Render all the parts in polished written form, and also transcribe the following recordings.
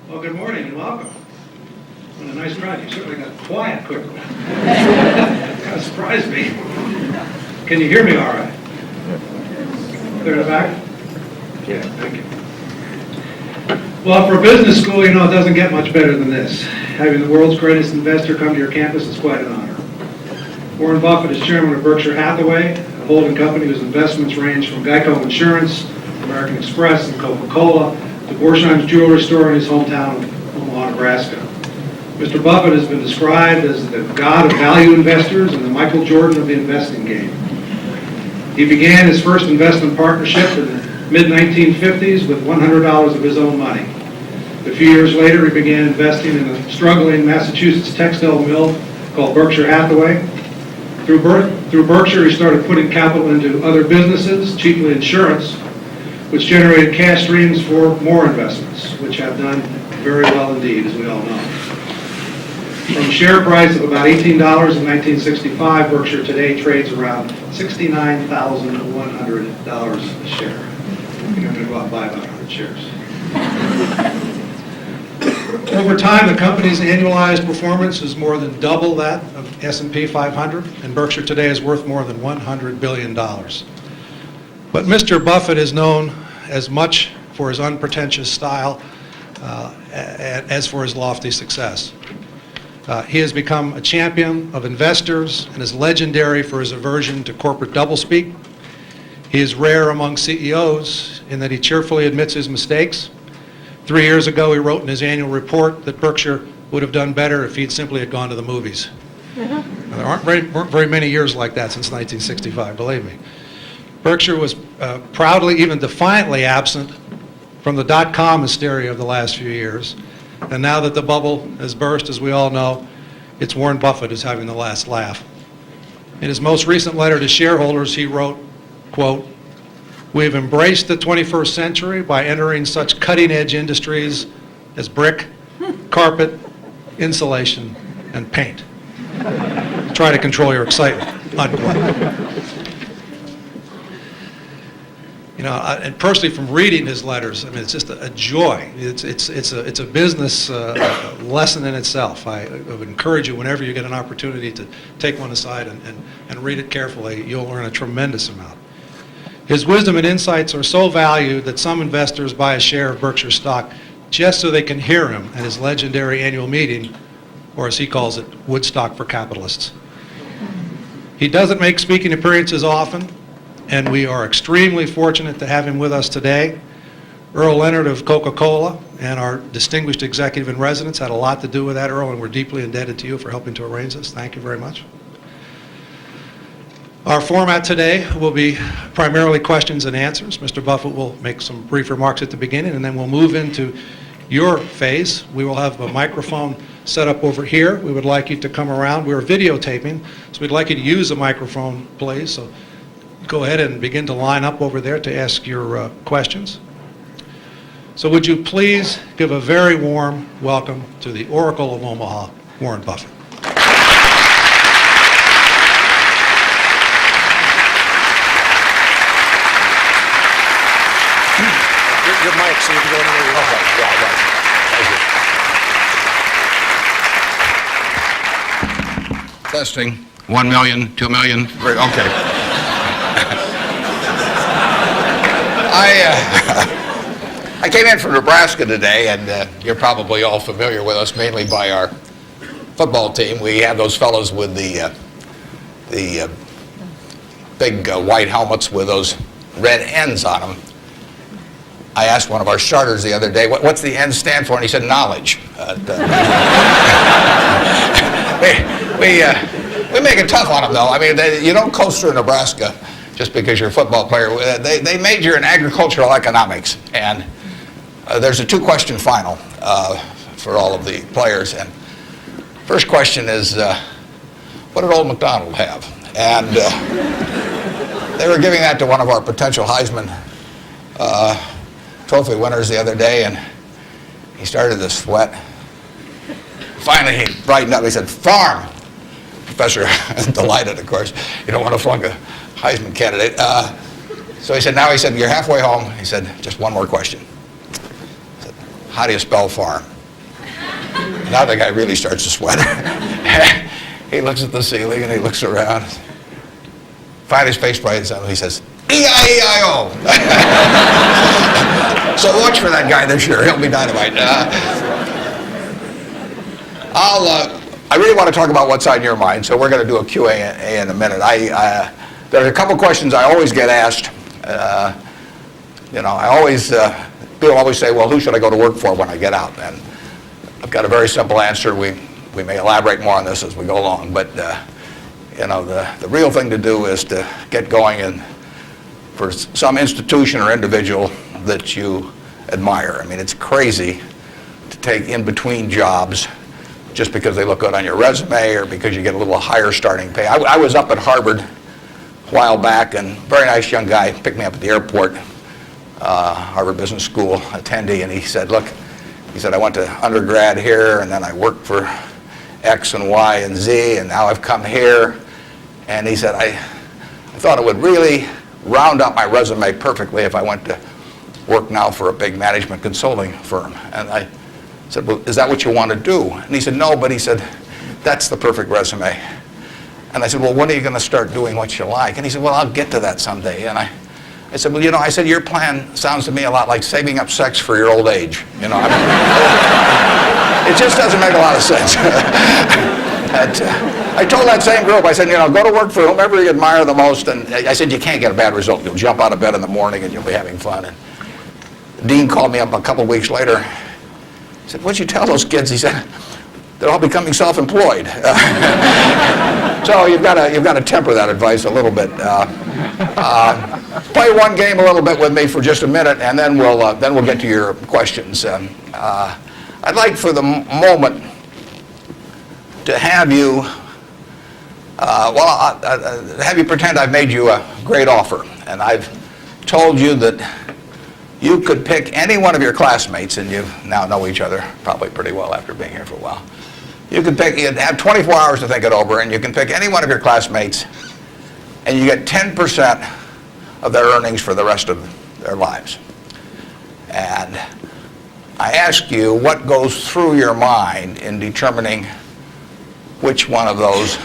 Well, good morning and welcome. What a nice crowd. You certainly got quiet quickly. Kind of surprised me. Can you hear me all right? Clear to the back? Yeah, thank you. Well, for a business school, you know, it doesn't get much better than this. Having the world's greatest investor come to your campus is quite an honor. Warren Buffett is chairman of Berkshire Hathaway, a holding company whose investments range from Geico Insurance, American Express, and Coca-Cola, to Borsheim's jewelry store in his hometown of Omaha, Nebraska. Mr. Buffett has been described as the god of value investors and the Michael Jordan of the investing game. He began his first investment partnership in the mid-1950s with $100 of his own money. A few years later, he began investing in a struggling Massachusetts textile mill called Berkshire Hathaway. Through Berkshire, he started putting capital into other businesses, chiefly insurance, which generated cash streams for more investments, which have done very well indeed, as we all know. From a share price of about $18 in 1965, Berkshire today trades around $69,100 a share. I'm going to go out and buy about 100 shares. Over time, the company's annualized performance is more than double that of S&P 500, and Berkshire today is worth more than $100 billion. But Mr. Buffett is known as much for his unpretentious style as for his lofty success. He has become a champion of investors and is legendary for his aversion to corporate doublespeak. He is rare among CEOs in that he cheerfully admits his mistakes. 3 years ago, he wrote in his annual report that Berkshire would have done better if he'd simply had gone to the movies. Now, there weren't very many years like that since 1965, believe me. Berkshire was proudly, even defiantly absent from the dot-com hysteria of the last few years. And now that the bubble has burst, as we all know, it's Warren Buffett who's having the last laugh. In his most recent letter to shareholders, he wrote, quote, "We have embraced the 21st century by entering such cutting-edge industries as brick, carpet, insulation, and paint. Try to control your excitement," unquote. You know, and personally, from reading his letters, I mean, it's just a joy. It's a business lesson in itself. I would encourage you, whenever you get an opportunity, to take one aside and read it carefully. You'll learn a tremendous amount. His wisdom and insights are so valued that some investors buy a share of Berkshire stock just so they can hear him at his legendary annual meeting, or as he calls it, Woodstock for Capitalists. He doesn't make speaking appearances often, and we are extremely fortunate to have him with us today. Earl Leonard of Coca-Cola and our distinguished executive in residence had a lot to do with that, Earl, and we're deeply indebted to you for helping to arrange this. Thank you very much. Our format today will be primarily questions and answers. Mr. Buffett will make some brief remarks at the beginning, and then we'll move into your phase. We will have a microphone set up over here. We would like you to come around. We're videotaping, so we'd like you to use a microphone, please. So go ahead and begin to line up over there to ask your questions. So would you please give a very warm welcome to the Oracle of Omaha, Warren Buffett. Your mic, so you can go anywhere you want. Okay, yeah, right. Thank you. Testing. 1 million, 2 million. Okay. I came in from Nebraska today, and you're probably all familiar with us, mainly by our football team. We have those fellows with the big white helmets with those red ends on them. I asked one of our starters the other day, what's the N stand for? And he said, knowledge. We make it tough on them, though. I mean, you don't coast through Nebraska just because you're a football player. They major in agricultural economics. And there's a two-question final for all of the players. And first question is, what did old MacDonald have? And they were giving that to one of our potential Heisman Trophy winners the other day, and he started to sweat. Finally, he brightened up. He said, farm. Professor, delighted, of course. You don't want to flunk a Heisman candidate. So he said, you're halfway home. He said, just one more question. He said, how do you spell farm? Now the guy really starts to sweat. He looks at the ceiling and he looks around. Finally his face brightens up and he says, E-I-E-I-O. So watch for that guy this year. He'll be dynamite. I really want to talk about what's on your mind, so we're going to do a Q&A in a minute. There's a couple questions I always get asked. People always say, well, who should I go to work for when I get out? And I've got a very simple answer. We may elaborate more on this as we go along, but the real thing to do is to get going in for some institution or individual that you admire. I mean, it's crazy to take in between jobs just because they look good on your resume or because you get a little higher starting pay. I was up at Harvard a while back, and a very nice young guy picked me up at the airport, Harvard Business School attendee, and he said, look, I went to undergrad here, and then I worked for X and Y and Z, and now I've come here. And he said, I thought it would really round up my resume perfectly if I went to work now for a big management consulting firm. And I said, well, is that what you want to do? And he said, no, but he said, that's the perfect resume. And I said, well, when are you going to start doing what you like? And he said, well, I'll get to that someday. And I said, well, I said, your plan sounds to me a lot like saving up sex for your old age. It just doesn't make a lot of sense. I told that same group, I said, go to work for whomever you admire the most. And I said, you can't get a bad result. You'll jump out of bed in the morning and you'll be having fun. And the dean called me up a couple of weeks later. He said, what'd you tell those kids? He said, they're all becoming self-employed. So you've got to temper that advice a little bit. Play one game a little bit with me for just a minute, and then we'll get to your questions. I'd like for the moment to have you, have you pretend I've made you a great offer, and I've told you that you could pick any one of your classmates, and you now know each other probably pretty well after being here for a while. You'd have 24 hours to think it over, and you can pick any one of your classmates, and you get 10% of their earnings for the rest of their lives. And I ask you, what goes through your mind in determining which one of those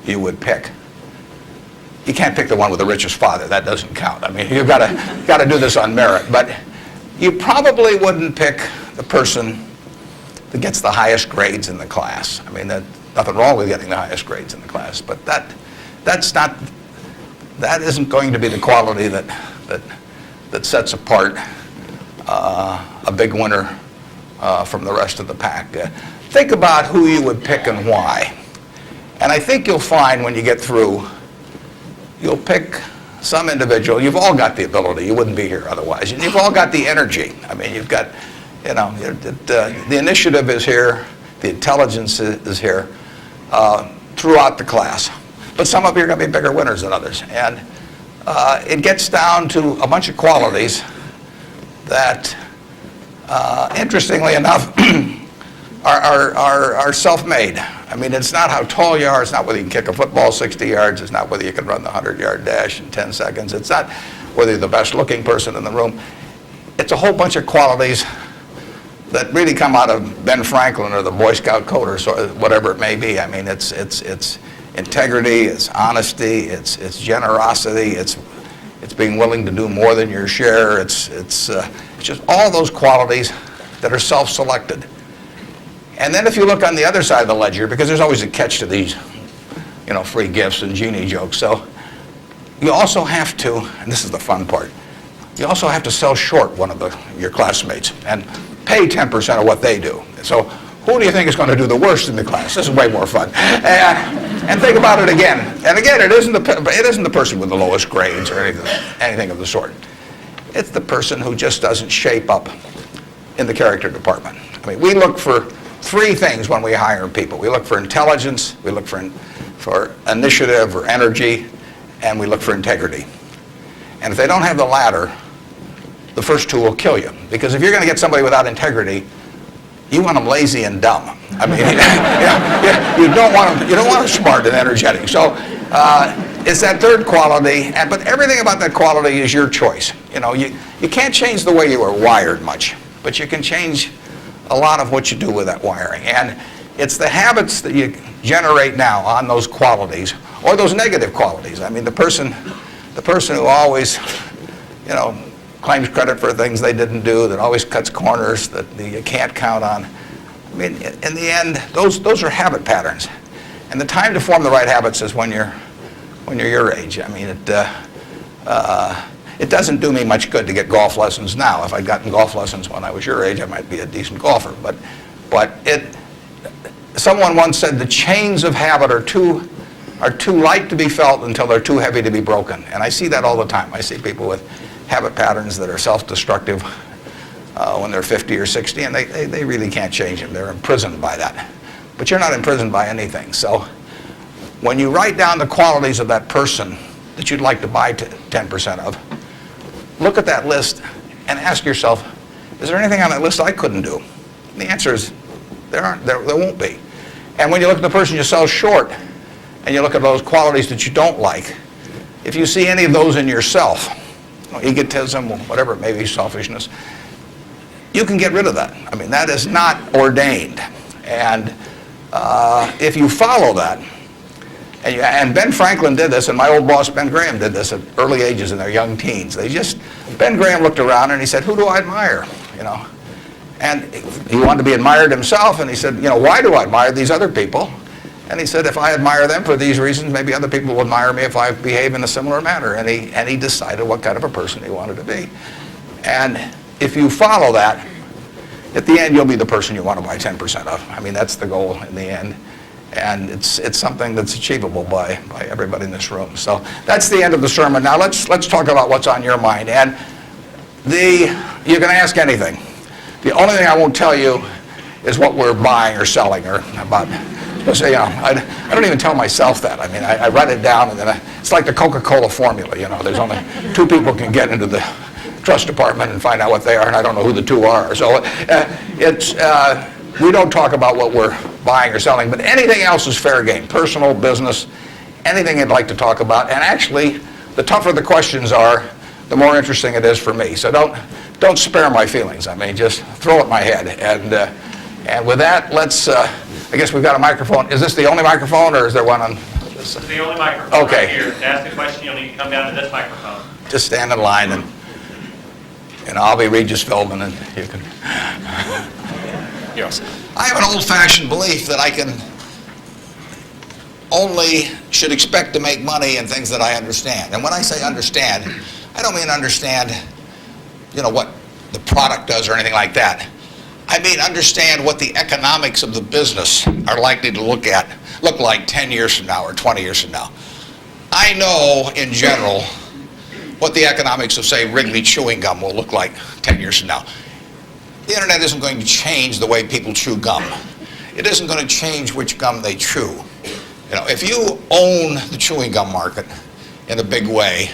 you would pick? You can't pick the one with the richest father. That doesn't count. I mean, you've got to do this on merit. But you probably wouldn't pick the person that gets the highest grades in the class. I mean, there's nothing wrong with getting the highest grades in the class, but that isn't going to be the quality that sets apart a big winner from the rest of the pack. Think about who you would pick and why. And I think you'll find when you get through, you'll pick some individual. You've all got the ability. You wouldn't be here otherwise. You've all got the energy. I mean, you've got, the initiative is here. The intelligence is here throughout the class. But some of you are going to be bigger winners than others. And it gets down to a bunch of qualities that, interestingly enough, are self-made. I mean, it's not how tall you are. It's not whether you can kick a football 60 yards. It's not whether you can run the 100-yard dash in 10 seconds. It's not whether you're the best-looking person in the room. It's a whole bunch of qualities that really come out of Ben Franklin or the Boy Scout code or whatever it may be. I mean, it's integrity, it's honesty, it's generosity, it's being willing to do more than your share. It's just all those qualities that are self-selected. And then if you look on the other side of the ledger, because there's always a catch to these, free gifts and genie jokes. So you also have to, and this is the fun part, you also have to sell short one of your classmates and pay 10% of what they do. So who do you think is going to do the worst in the class? This is way more fun. And think about it again. And again, it isn't the person with the lowest grades or anything of the sort. It's the person who just doesn't shape up in the character department. I mean, we look for three things when we hire people. We look for intelligence, we look for initiative or energy, and we look for integrity. And if they don't have the latter, the first two will kill you. Because if you're going to get somebody without integrity, you want them lazy and dumb. I mean, you don't want them smart and energetic. So it's that third quality, but everything about that quality is your choice. You can't change the way you are wired much, but you can change a lot of what you do with that wiring. And it's the habits that you generate now on those qualities, or those negative qualities. I mean, the person who always, you know, claims credit for things they didn't do, that always cuts corners, that you can't count on. I mean, in the end, those are habit patterns. And the time to form the right habits is when you're your age. I mean, it doesn't do me much good to get golf lessons now. If I'd gotten golf lessons when I was your age, I might be a decent golfer. But someone once said the chains of habit are too light to be felt until they're too heavy to be broken. And I see that all the time. I see people with habit patterns that are self-destructive when they're 50 or 60, and they really can't change them. They're imprisoned by that. But you're not imprisoned by anything. So when you write down the qualities of that person that you'd like to buy 10% of, look at that list and ask yourself, is there anything on that list I couldn't do? And the answer is there won't be. And when you look at the person you sell short and you look at those qualities that you don't like, if you see any of those in yourself, egotism, whatever it may be, selfishness, you can get rid of that. I mean, that is not ordained. And if you follow that, and Ben Franklin did this, and my old boss Ben Graham did this at early ages in their young teens. Ben Graham looked around and he said, who do I admire? You know, and he wanted to be admired himself, and he said, you know, why do I admire these other people? And he said, if I admire them for these reasons, maybe other people will admire me if I behave in a similar manner. And he decided what kind of a person he wanted to be. And if you follow that, at the end, you'll be the person you want to buy 10% of. I mean, that's the goal in the end. And it's something that's achievable by everybody in this room. So that's the end of the sermon. Now let's talk about what's on your mind. And you can ask anything. The only thing I won't tell you is what we're buying or selling or about. You know, I don't even tell myself that. I mean, I write it down, and then it's like the Coca-Cola formula. You know, there's only 2 people can get into the trust department and find out what they are, and I don't know who the 2 are. So we don't talk about what we're buying or selling, but anything else is fair game. Personal, business, anything you'd like to talk about. And actually, the tougher the questions are, the more interesting it is for me. So don't spare my feelings. I mean, just throw at my head. And with that, let's. I guess we've got a microphone. Is this the only microphone, or is there one on this? This is the only microphone Okay. right here. To ask a question, you'll need to come down to this microphone. Just stand in line, and I'll be Regis Philbin, and you can. Yes. I have an old-fashioned belief that I should expect to make money in things that I understand. And when I say understand, I don't mean understand, you know, what the product does or anything like that. I mean, understand what the economics of the business are likely to look like 10 years from now or 20 years from now. I know, in general, what the economics of, say, Wrigley chewing gum will look like 10 years from now. The internet isn't going to change the way people chew gum. It isn't going to change which gum they chew. You know, if you own the chewing gum market in a big way,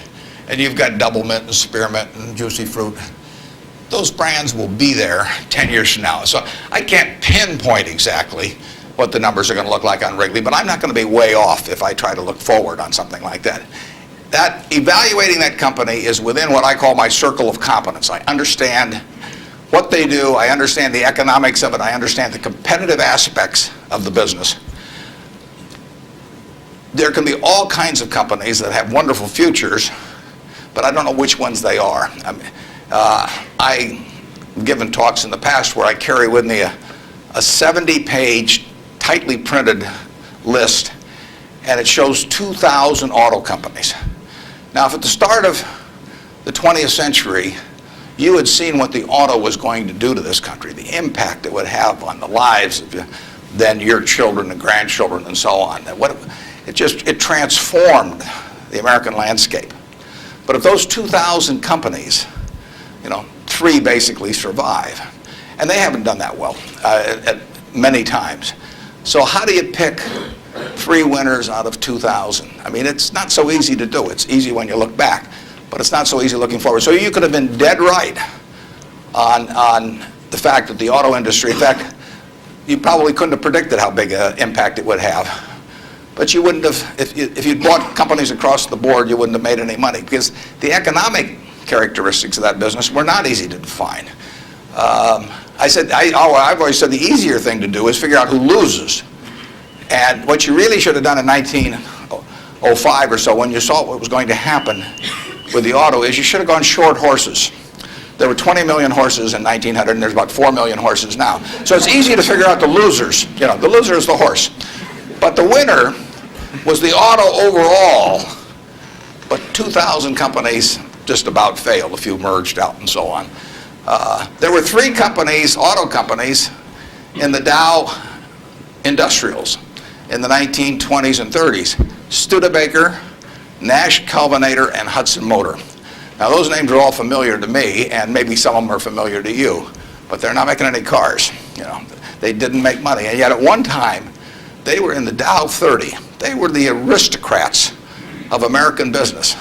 and you've got Double Mint and Spearmint and Juicy Fruit, those brands will be there 10 years from now. So I can't pinpoint exactly what the numbers are going to look like on Wrigley, but I'm not going to be way off if I try to look forward on something like that. Evaluating that company is within what I call my circle of competence. I understand what they do, I understand the economics of it, I understand the competitive aspects of the business. There can be all kinds of companies that have wonderful futures, but I don't know which ones they are. I've given talks in the past where I carry with me a 70-page, tightly printed list, and it shows 2,000 auto companies. Now, if at the start of the 20th century, you had seen what the auto was going to do to this country, the impact it would have on the lives of then your children and grandchildren and so on. It transformed the American landscape. But if those 2,000 companies, you know, 3 basically survive, and they haven't done that well many times. So how do you pick 3 winners out of 2,000? I mean, it's not so easy to do. It's easy when you look back, but it's not so easy looking forward. So you could have been dead right on the fact that the auto industry, in fact, you probably couldn't have predicted how big an impact it would have. But you wouldn't have, if you'd bought companies across the board, you wouldn't have made any money, because the economic characteristics of that business were not easy to define. I've always said the easier thing to do is figure out who loses. And what you really should have done in 1905 or so, when you saw what was going to happen with the auto, is you should have gone short horses. There were 20 million horses in 1900, and there's about 4 million horses now. So it's easy to figure out the losers. You know, the loser is the horse. But the winner was the auto overall. But 2,000 companies just about failed. A few merged out and so on. There were 3 companies, auto companies, in the Dow Industrials in the 1920s and 30s. Studebaker, Nash Kelvinator, and Hudson Motor. Now those names are all familiar to me, and maybe some of them are familiar to you, but they're not making any cars. You know, they didn't make money, and yet at one time they were in the Dow 30. They were the aristocrats of American business,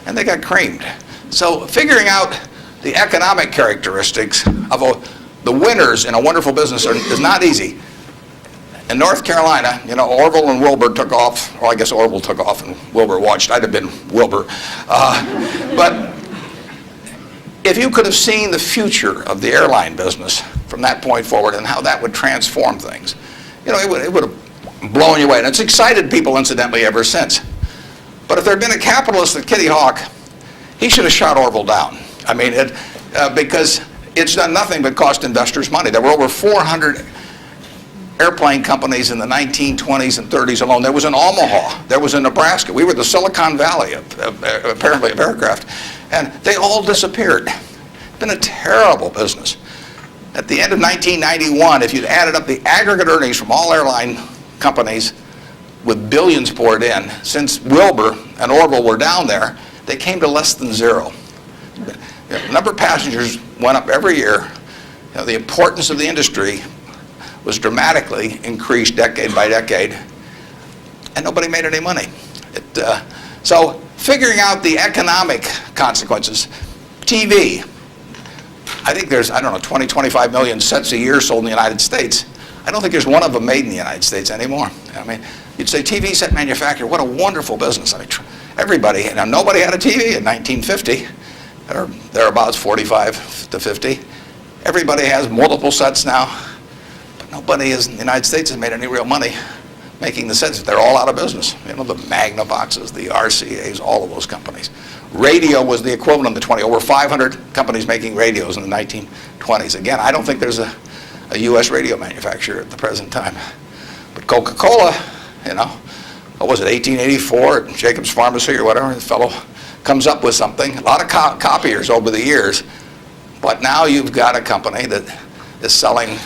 and they got creamed. So figuring out the economic characteristics of the winners in a wonderful business is not easy. In North Carolina, you know, Orville and Wilbur took off, or I guess Orville took off and Wilbur watched. I'd have been Wilbur. But if you could have seen the future of the airline business from that point forward and how that would transform things, you know, it would have blown you away. And it's excited people, incidentally, ever since. But if there had been a capitalist at Kitty Hawk, he should have shot Orville down. I mean, because it's done nothing but cost investors money. There were over 400 airplane companies in the 1920s and 30s alone. There was in Omaha. There was in Nebraska. We were the Silicon Valley, apparently, of aircraft. And they all disappeared. It's been a terrible business. At the end of 1991, if you'd added up the aggregate earnings from all airline companies with billions poured in, since Wilbur and Orville were down there, they came to less than zero. The number of passengers went up every year. You know, the importance of the industry was dramatically increased decade by decade, and nobody made any money. So figuring out the economic consequences, TV, I think there's, 20, 25 million sets a year sold in the United States. I don't think there's one of them made in the United States anymore. I mean, you'd say TV set manufacturer, what a wonderful business. I mean, everybody, nobody had a TV in 1950, or thereabouts, 45 to 50. Everybody has multiple sets now. Nobody in the United States has made any real money making the sets. They're all out of business. You know, the Magnavoxes, the RCAs, all of those companies. Radio was the equivalent of the 20. Over 500 companies making radios in the 1920s. Again, I don't think there's a U.S. radio manufacturer at the present time. But Coca-Cola, you know, what was it, 1884 at Jacobs Pharmacy or whatever, the fellow comes up with something. A lot of copiers over the years. But now you've got a company that is selling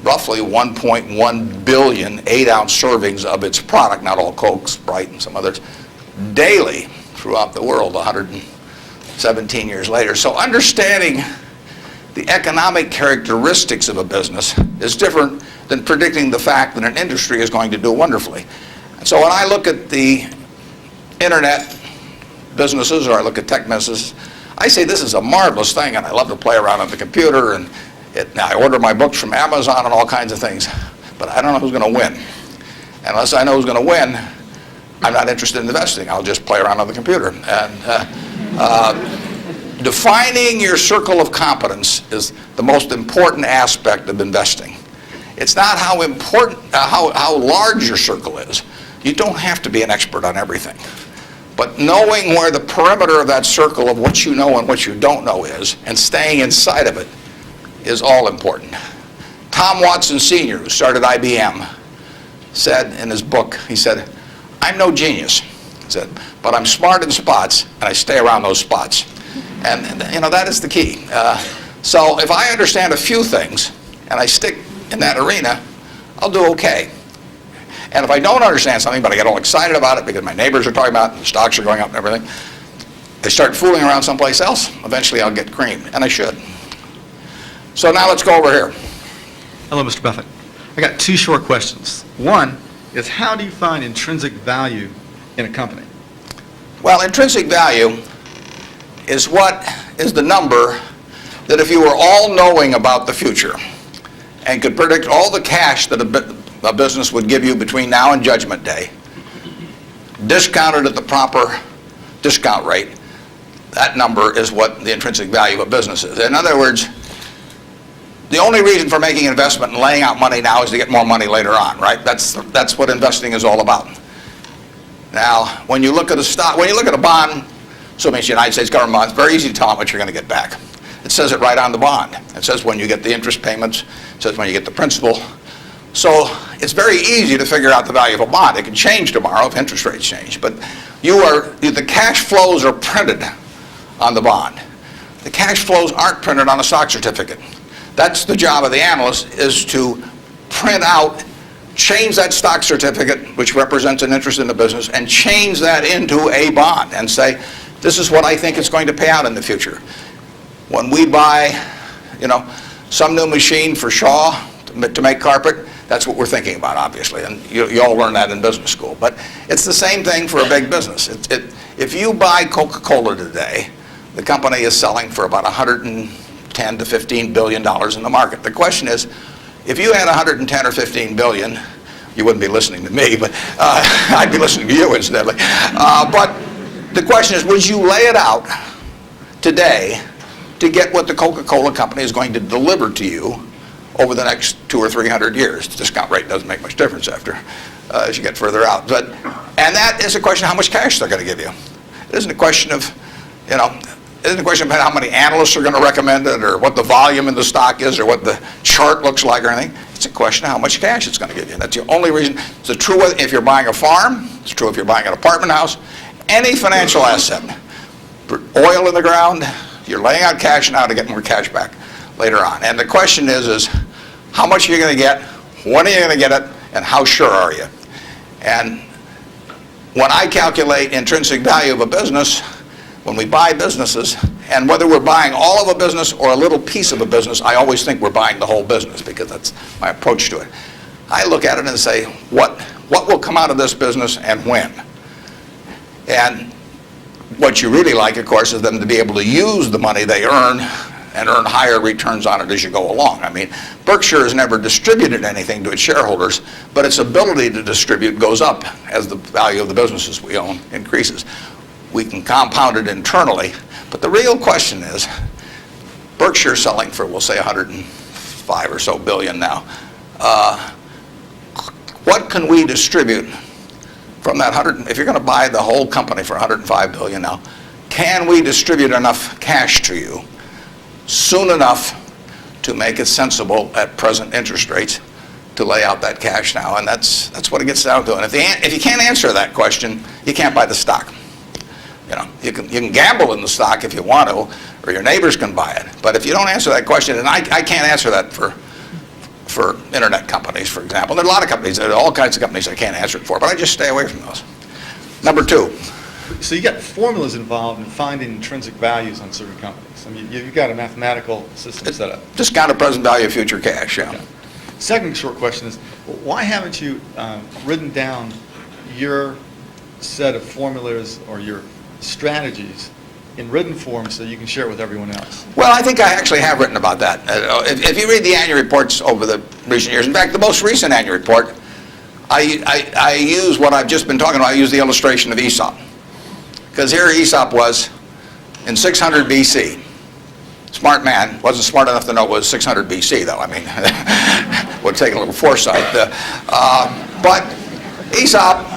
roughly 1.1 billion 8-ounce servings of its product, not all Coke, Sprite, and some others, daily throughout the world 117 years later. So understanding the economic characteristics of a business is different than predicting the fact that an industry is going to do wonderfully. And so when I look at the internet businesses, or I look at tech businesses, I say this is a marvelous thing, and I love to play around on the computer, and I order my books from Amazon and all kinds of things, but I don't know who's going to win. And unless I know who's going to win, I'm not interested in investing. I'll just play around on the computer. And defining your circle of competence is the most important aspect of investing. It's not how important, how large your circle is. You don't have to be an expert on everything. But knowing where the perimeter of that circle of what you know and what you don't know is, and staying inside of it, is all important. Tom Watson Sr., who started IBM, said in his book, he said, I'm no genius, he said, but I'm smart in spots, and I stay around those spots. And you know, that is the key. So if I understand a few things, and I stick in that arena, I'll do okay. And if I don't understand something, but I get all excited about it because my neighbors are talking about it, and the stocks are going up and everything, I start fooling around someplace else, eventually I'll get creamed, and I should. So now let's go over here. Hello, Mr. Buffett. I got 2 short questions. One is, how do you find intrinsic value in a company? Well, intrinsic value is what is the number that if you were all-knowing about the future and could predict all the cash that a business would give you between now and Judgment Day, discounted at the proper discount rate, that number is what the intrinsic value of a business is. In other words, the only reason for making an investment and laying out money now is to get more money later on, right? That's what investing is all about. Now, when you look at a stock, when you look at a bond, assuming it's the United States government bond, it's very easy to tell how much you're going to get back. It says it right on the bond. It says when you get the interest payments, it says when you get the principal. So it's very easy to figure out the value of a bond. It can change tomorrow if interest rates change, but the cash flows are printed on the bond. The cash flows aren't printed on a stock certificate. That's the job of the analyst, is to print out, change that stock certificate, which represents an interest in the business, and change that into a bond and say, this is what I think it's going to pay out in the future. When we buy, some new machine for Shaw to make carpet, that's what we're thinking about, obviously, and you all learn that in business school. But it's the same thing for a big business. If you buy Coca-Cola today, the company is selling for about $110 to $15 billion in the market. The question is, if you had 110 or 15 billion, you wouldn't be listening to me, but I'd be listening to you incidentally. But the question is, would you lay it out today to get what the Coca-Cola company is going to deliver to you over the next 200 or 300 years? The discount rate doesn't make much difference as you get further out. And that is a question of how much cash they're going to give you. It isn't a question of, it isn't a question about how many analysts are going to recommend it or what the volume in the stock is or what the chart looks like or anything. It's a question of how much cash it's going to give you. That's the only reason. It's true if you're buying a farm. It's true if you're buying an apartment house. Any financial asset. Oil in the ground, you're laying out cash now to get more cash back later on. And the question is how much are you going to get, when are you going to get it, and how sure are you? And when I calculate intrinsic value of a business, when we buy businesses, and whether we're buying all of a business or a little piece of a business, I always think we're buying the whole business because that's my approach to it. I look at it and say, what will come out of this business and when? And what you really like, of course, is them to be able to use the money they earn and earn higher returns on it as you go along. I mean, Berkshire has never distributed anything to its shareholders, but its ability to distribute goes up as the value of the businesses we own increases. We can compound it internally, but the real question is, Berkshire selling for, we'll say, 105 or so billion now. What can we distribute from that 100? If you're going to buy the whole company for 105 billion now, can we distribute enough cash to you soon enough to make it sensible at present interest rates to lay out that cash now? And that's what it gets down to. And if you can't answer that question, you can't buy the stock. You can gamble in the stock if you want to, or your neighbors can buy it. But if you don't answer that question, and I can't answer that for internet companies, for example. There are a lot of companies, there are all kinds of companies I can't answer it for, but I just stay away from those. Number two. So you got formulas involved in finding intrinsic values on certain companies. I mean, you've got a mathematical system set up. Discounted present value of future cash, yeah. Okay. Second short question is, why haven't you written down your set of formulas or your strategies in written form so you can share it with everyone else? Well, I think I actually have written about that. If you read the annual reports over the recent years, in fact, the most recent annual report, I use what I've just been talking about. I use the illustration of Aesop. Because here Aesop was in 600 BC. Smart man, wasn't smart enough to know it was 600 BC, though. I mean, would take a little foresight. But Aesop,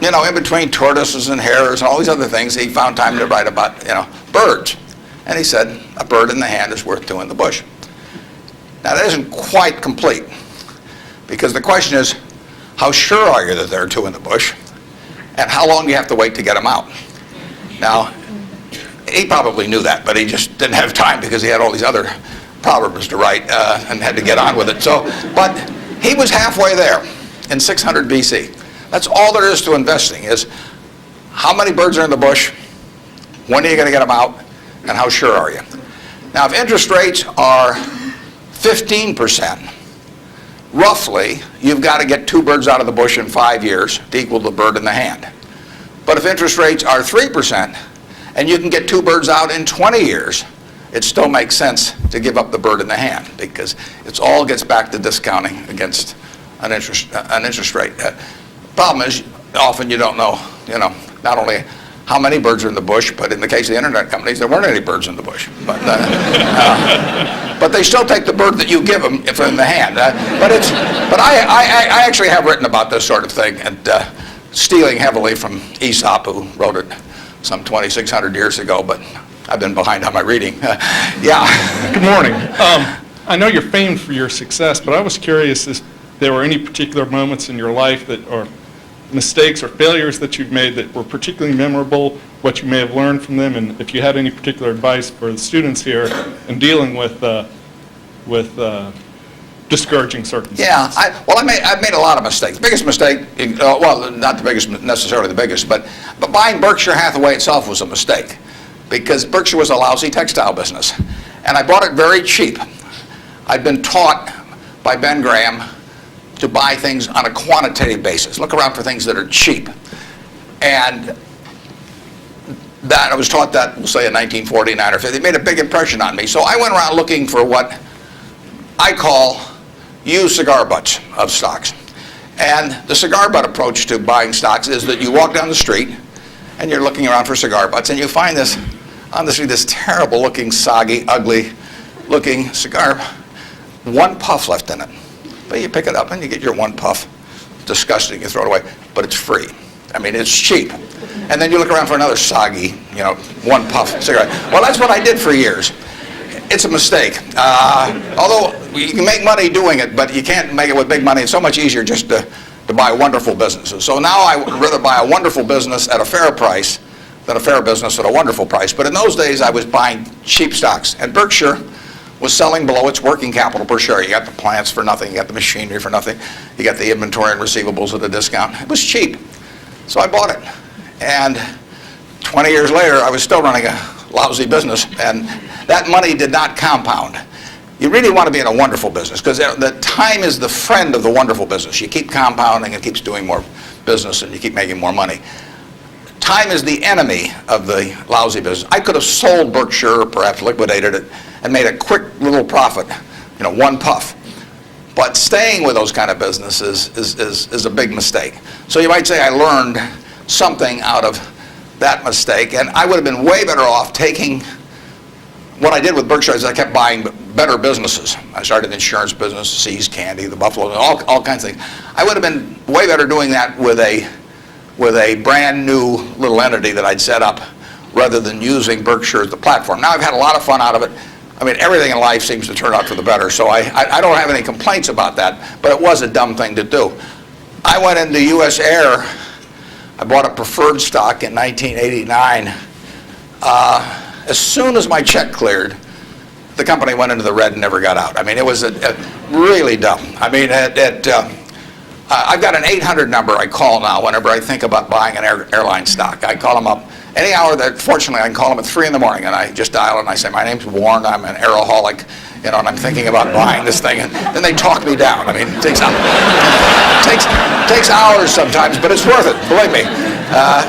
in between tortoises and hares and all these other things, he found time to write about, birds. And he said, a bird in the hand is worth two in the bush. Now, that isn't quite complete, because the question is, how sure are you that there are two in the bush, and how long do you have to wait to get them out? Now, he probably knew that, but he just didn't have time because he had all these other proverbs to write and had to get on with it. But he was halfway there in 600 BC. That's all there is to investing, is how many birds are in the bush, when are you going to get them out, and how sure are you? Now, if interest rates are 15%, roughly, you've got to get two birds out of the bush in 5 years to equal the bird in the hand. But if interest rates are 3%, and you can get two birds out in 20 years, it still makes sense to give up the bird in the hand, because it all gets back to discounting against an interest rate. Problem is, often you don't know, not only how many birds are in the bush, but in the case of the internet companies, there weren't any birds in the bush. But but they still take the bird that you give them if in the hand. But I actually have written about this sort of thing, and stealing heavily from Aesop, who wrote it some 2,600 years ago, but I've been behind on my reading. Yeah. Good morning. I know you're famed for your success, but I was curious if there were any particular moments in your life that, or mistakes or failures that you've made that were particularly memorable, what you may have learned from them, and if you had any particular advice for the students here in dealing with discouraging circumstances. Yeah, I've made a lot of mistakes. Biggest mistake, well, not the biggest, necessarily the biggest, but buying Berkshire Hathaway itself was a mistake, because Berkshire was a lousy textile business, and I bought it very cheap. I'd been taught by Ben Graham to buy things on a quantitative basis. Look around for things that are cheap. And that I was taught that, we'll say in 1949 or 50. It made a big impression on me. So I went around looking for what I call used cigar butts of stocks. And the cigar butt approach to buying stocks is that you walk down the street and you're looking around for cigar butts, and you find this, on the street, this terrible looking, soggy, ugly looking cigar, one puff left in it. But you pick it up and you get your one puff. Disgusting, you throw it away, but it's free. I mean, it's cheap. And then you look around for another soggy, one puff cigarette. Well, that's what I did for years. It's a mistake. Although you can make money doing it, but you can't make it with big money. It's so much easier just to buy wonderful businesses. So now I would rather buy a wonderful business at a fair price than a fair business at a wonderful price. But in those days, I was buying cheap stocks. And Berkshire was selling below its working capital per share. You got the plants for nothing, you got the machinery for nothing, you got the inventory and receivables at a discount. It was cheap. So I bought it. And 20 years later, I was still running a lousy business, and that money did not compound. You really want to be in a wonderful business, because the time is the friend of the wonderful business. You keep compounding, it keeps doing more business, and you keep making more money. Time is the enemy of the lousy business. I could have sold Berkshire, or perhaps liquidated it, and made a quick little profit, one puff. But staying with those kind of businesses is a big mistake. So you might say I learned something out of that mistake, and I would have been way better off taking what I did with Berkshire is I kept buying better businesses. I started insurance business, See's Candy, the Buffalo, all kinds of things. I would have been way better doing that with a brand new little entity that I'd set up rather than using Berkshire as the platform. Now I've had a lot of fun out of it. I mean, everything in life seems to turn out for the better, so I don't have any complaints about that, but it was a dumb thing to do. I went into US Air. I bought a preferred stock in 1989. As soon as my check cleared, the company went into the red and never got out. I mean, it was really dumb. I mean, I've got an 800 number I call now whenever I think about buying an airline stock. I call them up any hour that, fortunately, I can call them at 3 in the morning, and I just dial and I say, my name's Warren, I'm an aeroholic, and I'm thinking about buying this thing, and then they talk me down. I mean, it takes hours sometimes, but it's worth it, believe me.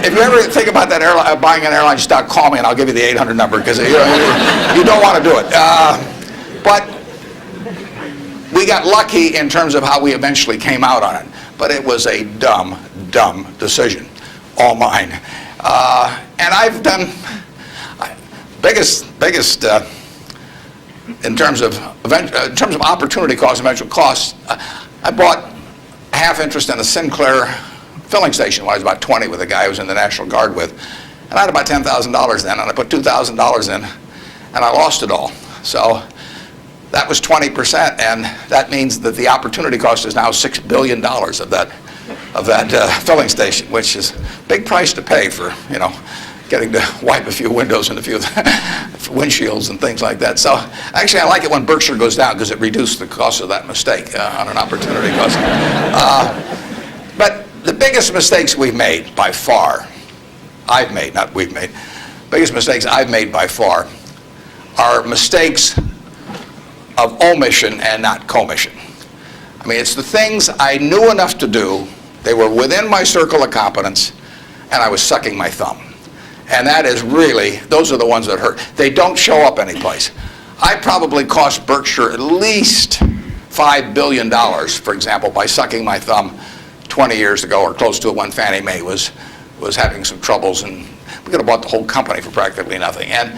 If you ever think about that buying an airline stock, call me and I'll give you the 800 number, because you don't want to do it. But we got lucky in terms of how we eventually came out on it. But it was a dumb decision, all mine. And I've done biggest in terms of opportunity cost and eventual costs. I bought half interest in a Sinclair filling station when I was about 20 with a guy I was in the National Guard with. And I had about $10,000 then, and I put $2,000 in, and I lost it all. So that was 20%, and that means that the opportunity cost is now $6 billion of that filling station, which is a big price to pay for, getting to wipe a few windows and a few windshields and things like that. So actually, I like it when Berkshire goes down, because it reduced the cost of that mistake on an opportunity cost. But the biggest mistakes we've made by far, I've made, not we've made, biggest mistakes I've made by far are mistakes of omission and not commission. I mean, it's the things I knew enough to do, they were within my circle of competence, and I was sucking my thumb. And that is really, those are the ones that hurt. They don't show up anyplace. I probably cost Berkshire at least $5 billion, for example, by sucking my thumb 20 years ago, or close to it, when Fannie Mae was having some troubles, and we could have bought the whole company for practically nothing. And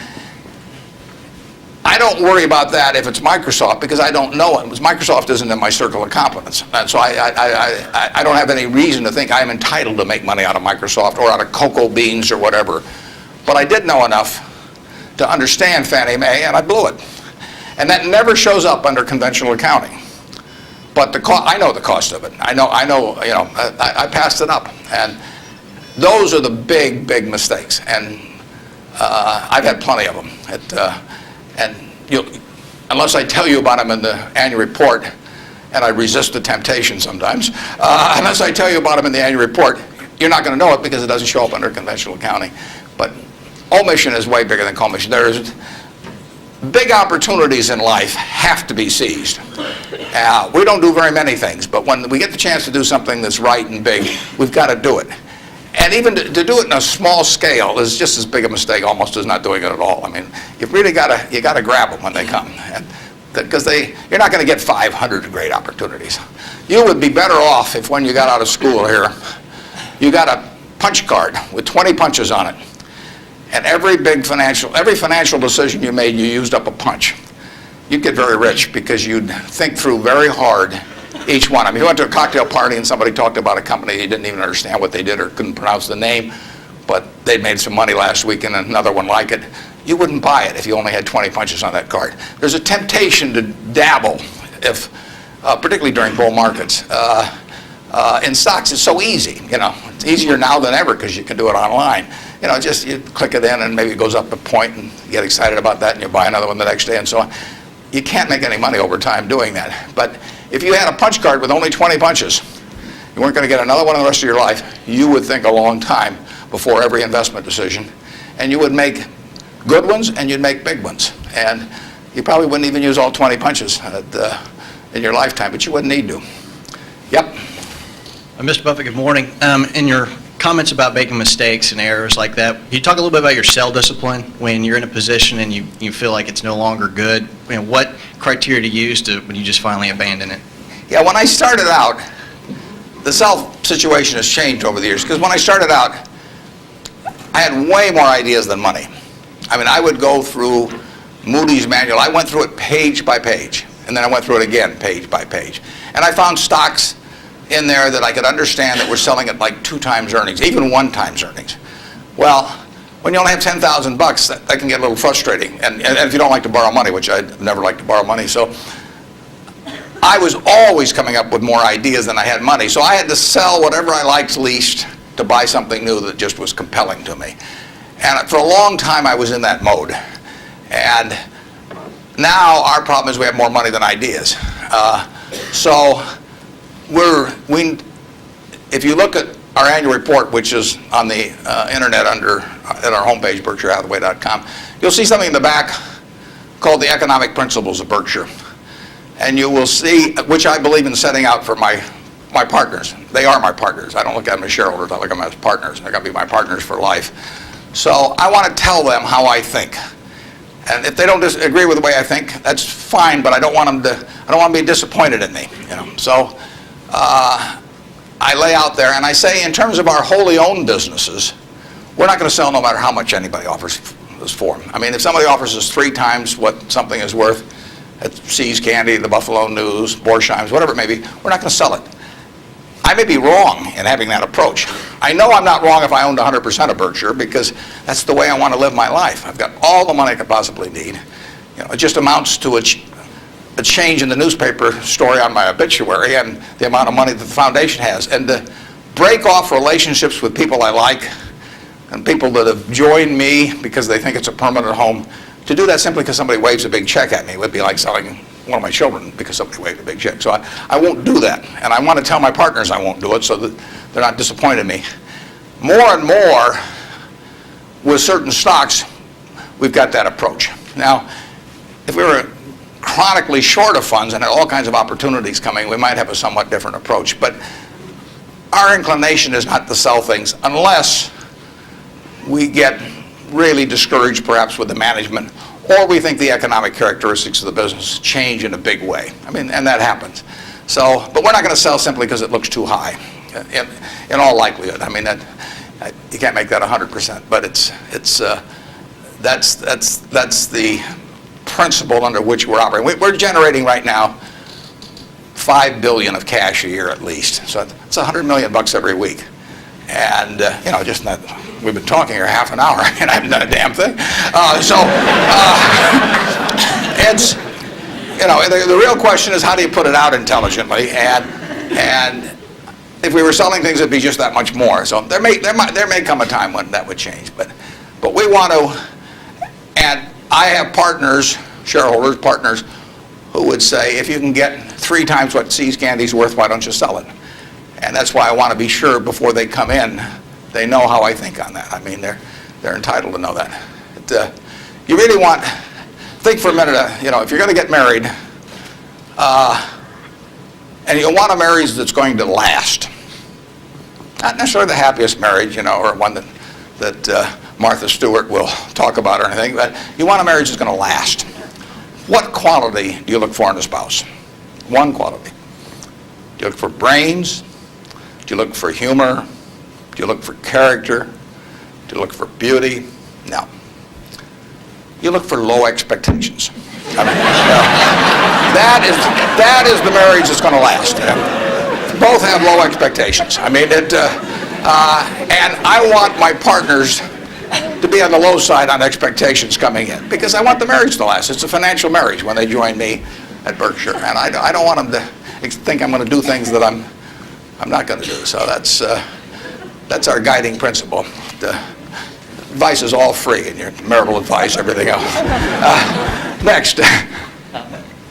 I don't worry about that if it's Microsoft because I don't know it. Microsoft isn't in my circle of competence. And so I don't have any reason to think I'm entitled to make money out of Microsoft or out of cocoa beans or whatever. But I did know enough to understand Fannie Mae, and I blew it. And that never shows up under conventional accounting. But I know the cost of it. I know. I passed it up. And those are the big, big mistakes. And I've had plenty of them. And unless I tell you about them in the annual report, and I resist the temptation sometimes, unless I tell you about them in the annual report, you're not going to know it because it doesn't show up under conventional accounting. But omission is way bigger than commission. There's big opportunities in life have to be seized. We don't do very many things, but when we get the chance to do something that's right and big, we've got to do it. And even to do it in a small scale is just as big a mistake almost as not doing it at all. I mean, you've really got to grab them when they come, because you're not going to get 500 great opportunities. You would be better off if when you got out of school here, you got a punch card with 20 punches on it, and every financial decision you made, you used up a punch. You'd get very rich because you'd think through very hard each one. I mean, if you went to a cocktail party and somebody talked about a company, you didn't even understand what they did or couldn't pronounce the name, but they'd made some money last week and another one like it, you wouldn't buy it if you only had 20 punches on that card. There's a temptation to dabble, particularly during bull markets. In stocks, it's so easy. It's easier now than ever because you can do it online. Just you click it in and maybe it goes up a point and you get excited about that and you buy another one the next day and so on. You can't make any money over time doing that. But if you had a punch card with only 20 punches, you weren't going to get another one in the rest of your life, you would think a long time before every investment decision. And you would make good ones and you'd make big ones. And you probably wouldn't even use all 20 punches in your lifetime, but you wouldn't need to. Yep. Mr. Buffett, good morning. In your comments about making mistakes and errors like that, can you talk a little bit about your sell discipline when you're in a position and you feel like it's no longer good? What criteria to use when you just finally abandon it? Yeah, when I started out, the sell situation has changed over the years because when I started out, I had way more ideas than money. I mean, I would go through Moody's manual. I went through it page by page, and then I went through it again page by page. And I found stocks in there that I could understand that were selling at like 2 times earnings, even 1 times earnings. Well, when you only have $10,000, that can get a little frustrating. And if you don't like to borrow money, which I never like to borrow money, so I was always coming up with more ideas than I had money. So I had to sell whatever I liked least to buy something new that just was compelling to me. And for a long time, I was in that mode. And now our problem is we have more money than ideas. If you look at our annual report, which is on the internet at our homepage, BerkshireHathaway.com, you'll see something in the back called the Economic Principles of Berkshire. And you will see, which I believe in setting out for my partners. They are my partners. I don't look at them as shareholders. I look at them as partners. They're going to be my partners for life. So I want to tell them how I think. And if they don't agree with the way I think, that's fine, but I don't want them to be disappointed in me. So I lay out there and I say, in terms of our wholly owned businesses, we're not going to sell no matter how much anybody offers us for. I mean, if somebody offers us 3 times what something is worth at See's Candy, the Buffalo News, Borsheim's, whatever it may be, we're not going to sell it. I may be wrong in having that approach. I know I'm not wrong if I owned 100% of Berkshire because that's the way I want to live my life. I've got all the money I could possibly need. It just amounts to a change in the newspaper story on my obituary and the amount of money that the foundation has. And to break off relationships with people I like and people that have joined me because they think it's a permanent home, to do that simply because somebody waves a big check at me would be like selling one of my children because somebody waved a big check. So I won't do that. And I want to tell my partners I won't do it so that they're not disappointed in me. More and more with certain stocks, we've got that approach. Now, if we were chronically short of funds and had all kinds of opportunities coming, we might have a somewhat different approach. But our inclination is not to sell things unless we get really discouraged perhaps with the management, or we think the economic characteristics of the business change in a big way. I mean, and that happens. So, but we're not going to sell simply because it looks too high, in all likelihood. I mean, you can't make that 100%, but that's the principle under which we're operating. We're generating right now $5 billion of cash a year at least. So it's $100 million every week. And, just not, we've been talking here half an hour and I haven't done a damn thing. It's, the real question is how do you put it out intelligently? And if we were selling things, it'd be just that much more. So there may come a time when that would change. But we want to, and I have shareholders, partners, who would say, if you can get 3 times what See's Candy's worth, why don't you sell it? And that's why I want to be sure before they come in, they know how I think on that. I mean, they're entitled to know that. You really think for a minute, if you're going to get married, and you want a marriage that's going to last. Not necessarily the happiest marriage, or one that Martha Stewart will talk about or anything, but you want a marriage that's going to last. What quality do you look for in a spouse? One quality. Do you look for brains? Do you look for humor? Do you look for character? Do you look for beauty? No. You look for low expectations. I mean, that is the marriage that's going to last. Both have low expectations. I mean, and I want my partners to be on the low side on expectations coming in because I want the marriage to last. It's a financial marriage when they join me at Berkshire, and I don't want them to think I'm going to do things that I'm not going to do. So that's our guiding principle. The advice is all free, and your marital advice, everything else. Next.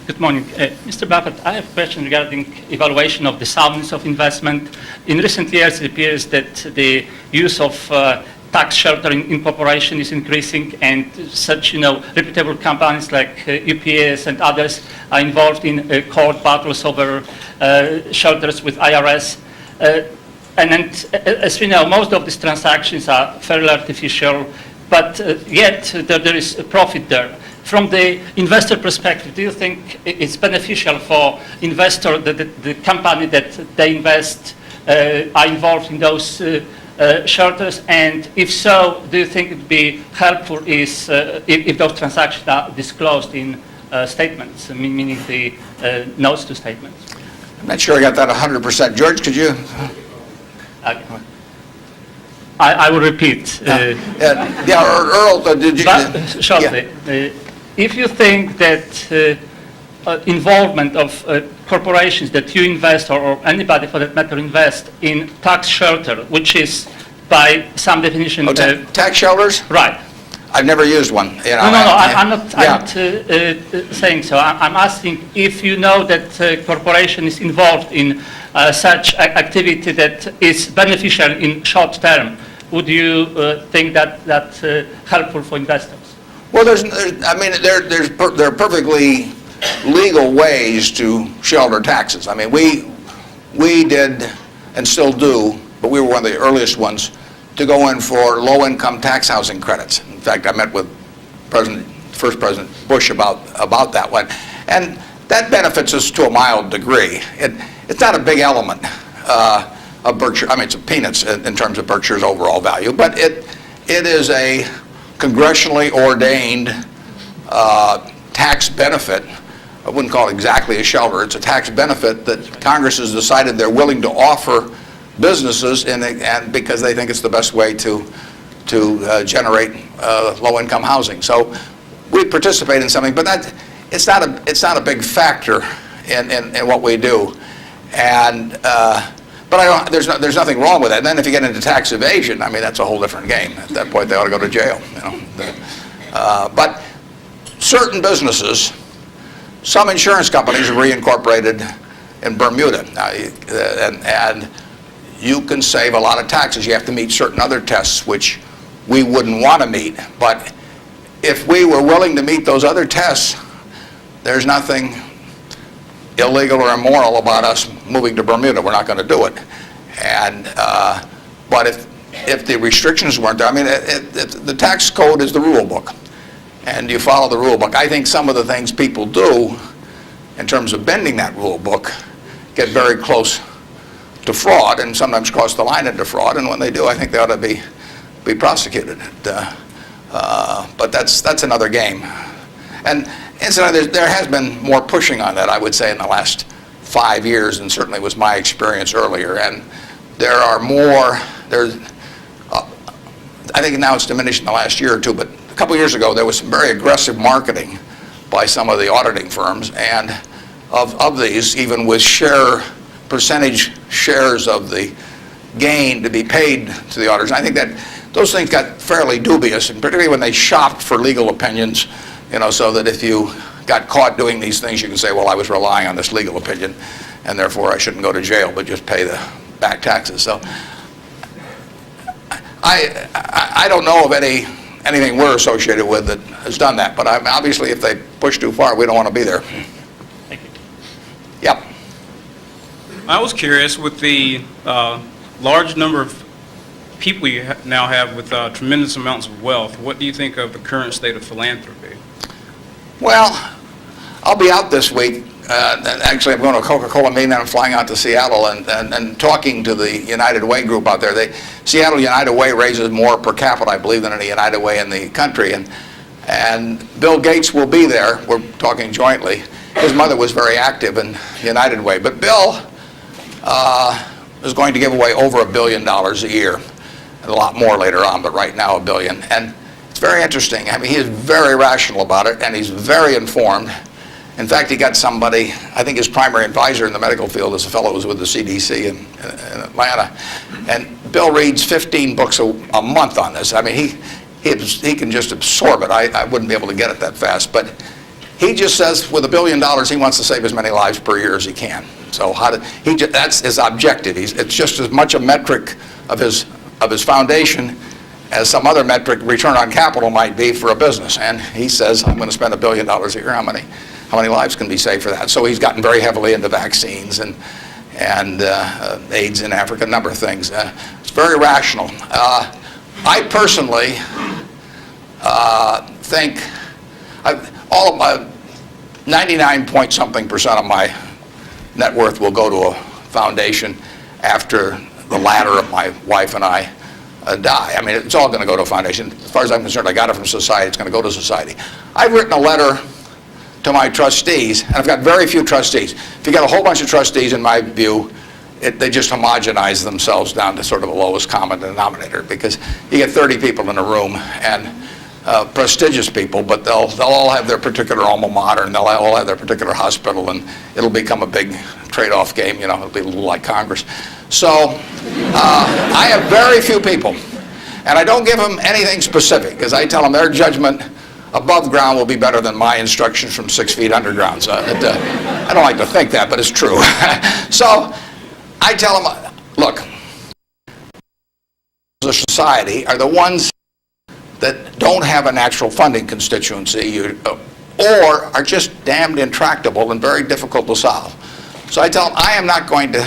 Good morning. Mr. Buffett, I have a question regarding evaluation of the soundness of investment. In recent years, it appears that the use of tax sheltering in corporation is increasing, and such, reputable companies like UPS and others are involved in court battles over shelters with IRS. And as we know, most of these transactions are fairly artificial, but yet there is a profit there. From the investor perspective, do you think it's beneficial for investor that the company that they invest are involved in those shelters? And if so, do you think it would be helpful if those transactions are disclosed in statements, meaning the notes to statements? I'm not sure I got that 100%. George, could you? I will repeat. Earl, did you? Shortly. If you think that involvement of corporations that you invest or anybody for that matter invest in tax shelter, which is by some definition... tax shelters? Right. I've never used one. I'm not saying so. I'm asking if you know that corporation is involved in such activity that is beneficial in short term, would you think that that's helpful for investors? Well, there are perfectly legal ways to shelter taxes. I mean, we did and still do, but we were one of the earliest ones to go in for low-income tax housing credits. In fact, I met with first President Bush about that one, and that benefits us to a mild degree. It's not a big element of Berkshire. I mean, it's peanuts in terms of Berkshire's overall value, but it is a congressionally ordained tax benefit. I wouldn't call it exactly a shelter. It's a tax benefit that Congress has decided they're willing to offer businesses, and because they think it's the best way to generate low-income housing. So we participate in something, but it's not a big factor in what we do. And but there's nothing wrong with that. And then if you get into tax evasion, I mean, that's a whole different game. At that point, they ought to go to jail. But certain businesses, some insurance companies are reincorporated in Bermuda, and you can save a lot of taxes. You have to meet certain other tests which we wouldn't want to meet. But if we were willing to meet those other tests, there's nothing illegal or immoral about us moving to Bermuda. We're not going to do it. And but if the restrictions weren't there, I mean, the tax code is the rule book, and you follow the rule book. I think some of the things people do in terms of bending that rule book get very close to fraud, and sometimes cross the line into fraud. And when they do, I think they ought to be prosecuted. But that's another game. And Incidentally, there has been more pushing on that, I would say, in the last 5 years, and certainly was my experience earlier. And there are more, I think now it's diminished in the last year or two, but a couple years ago there was some very aggressive marketing by some of the auditing firms, and of these, even with percentage shares of the gain to be paid to the auditors. I think that those things got fairly dubious, and particularly when they shopped for legal opinions, so that if you got caught doing these things, you can say, well, I was relying on this legal opinion, and therefore I shouldn't go to jail, but just pay the back taxes. So I don't know of anything we're associated with that has done that, but obviously if they push too far, we don't want to be there. Thank you. Yep. I was curious, with the large number of people you now have with tremendous amounts of wealth, what do you think of the current state of philanthropy? Well, I'll be out this week. Actually, I'm going to a Coca-Cola meeting, and I'm flying out to Seattle and talking to the United Way group out there. Seattle United Way raises more per capita, I believe, than any United Way in the country. And Bill Gates will be there. We're talking jointly. His mother was very active in United Way. But Bill is going to give away over $1 billion a year. And a lot more later on, but right now $1 billion. And it's very interesting. I mean, he is very rational about it, and he's very informed. In fact, he got somebody, I think his primary advisor in the medical field is a fellow who was with the CDC in Atlanta. And Bill reads 15 books a month on this. I mean, he can just absorb it. I wouldn't be able to get it that fast. But he just says with $1 billion, he wants to save as many lives per year as he can. So that's his objective. It's just as much a metric of his foundation as some other metric, return on capital, might be for a business. And he says, I'm going to spend $1 billion a year. How many lives can be saved for that? So he's gotten very heavily into vaccines and AIDS in Africa, a number of things. It's very rational. I personally think all of my 99-point-something% of my net worth will go to a foundation after the latter of my wife and I die. I mean, it's all going to go to a foundation. As far as I'm concerned, I got it from society. It's going to go to society. I've written a letter to my trustees, and I've got very few trustees. If you got a whole bunch of trustees, in my view, they just homogenize themselves down to sort of a lowest common denominator, because you get 30 people in a room, and prestigious people, but they'll all have their particular alma mater, and they'll all have their particular hospital, and it'll become a big trade-off game. It'll be a little like Congress. So I have very few people, and I don't give them anything specific, because I tell them their judgment above ground will be better than my instructions from 6 feet underground. So I don't like to think that, but it's true. So I tell them, look, the society are the ones that don't have a natural funding constituency or are just damned intractable and very difficult to solve. So I tell them I am not going to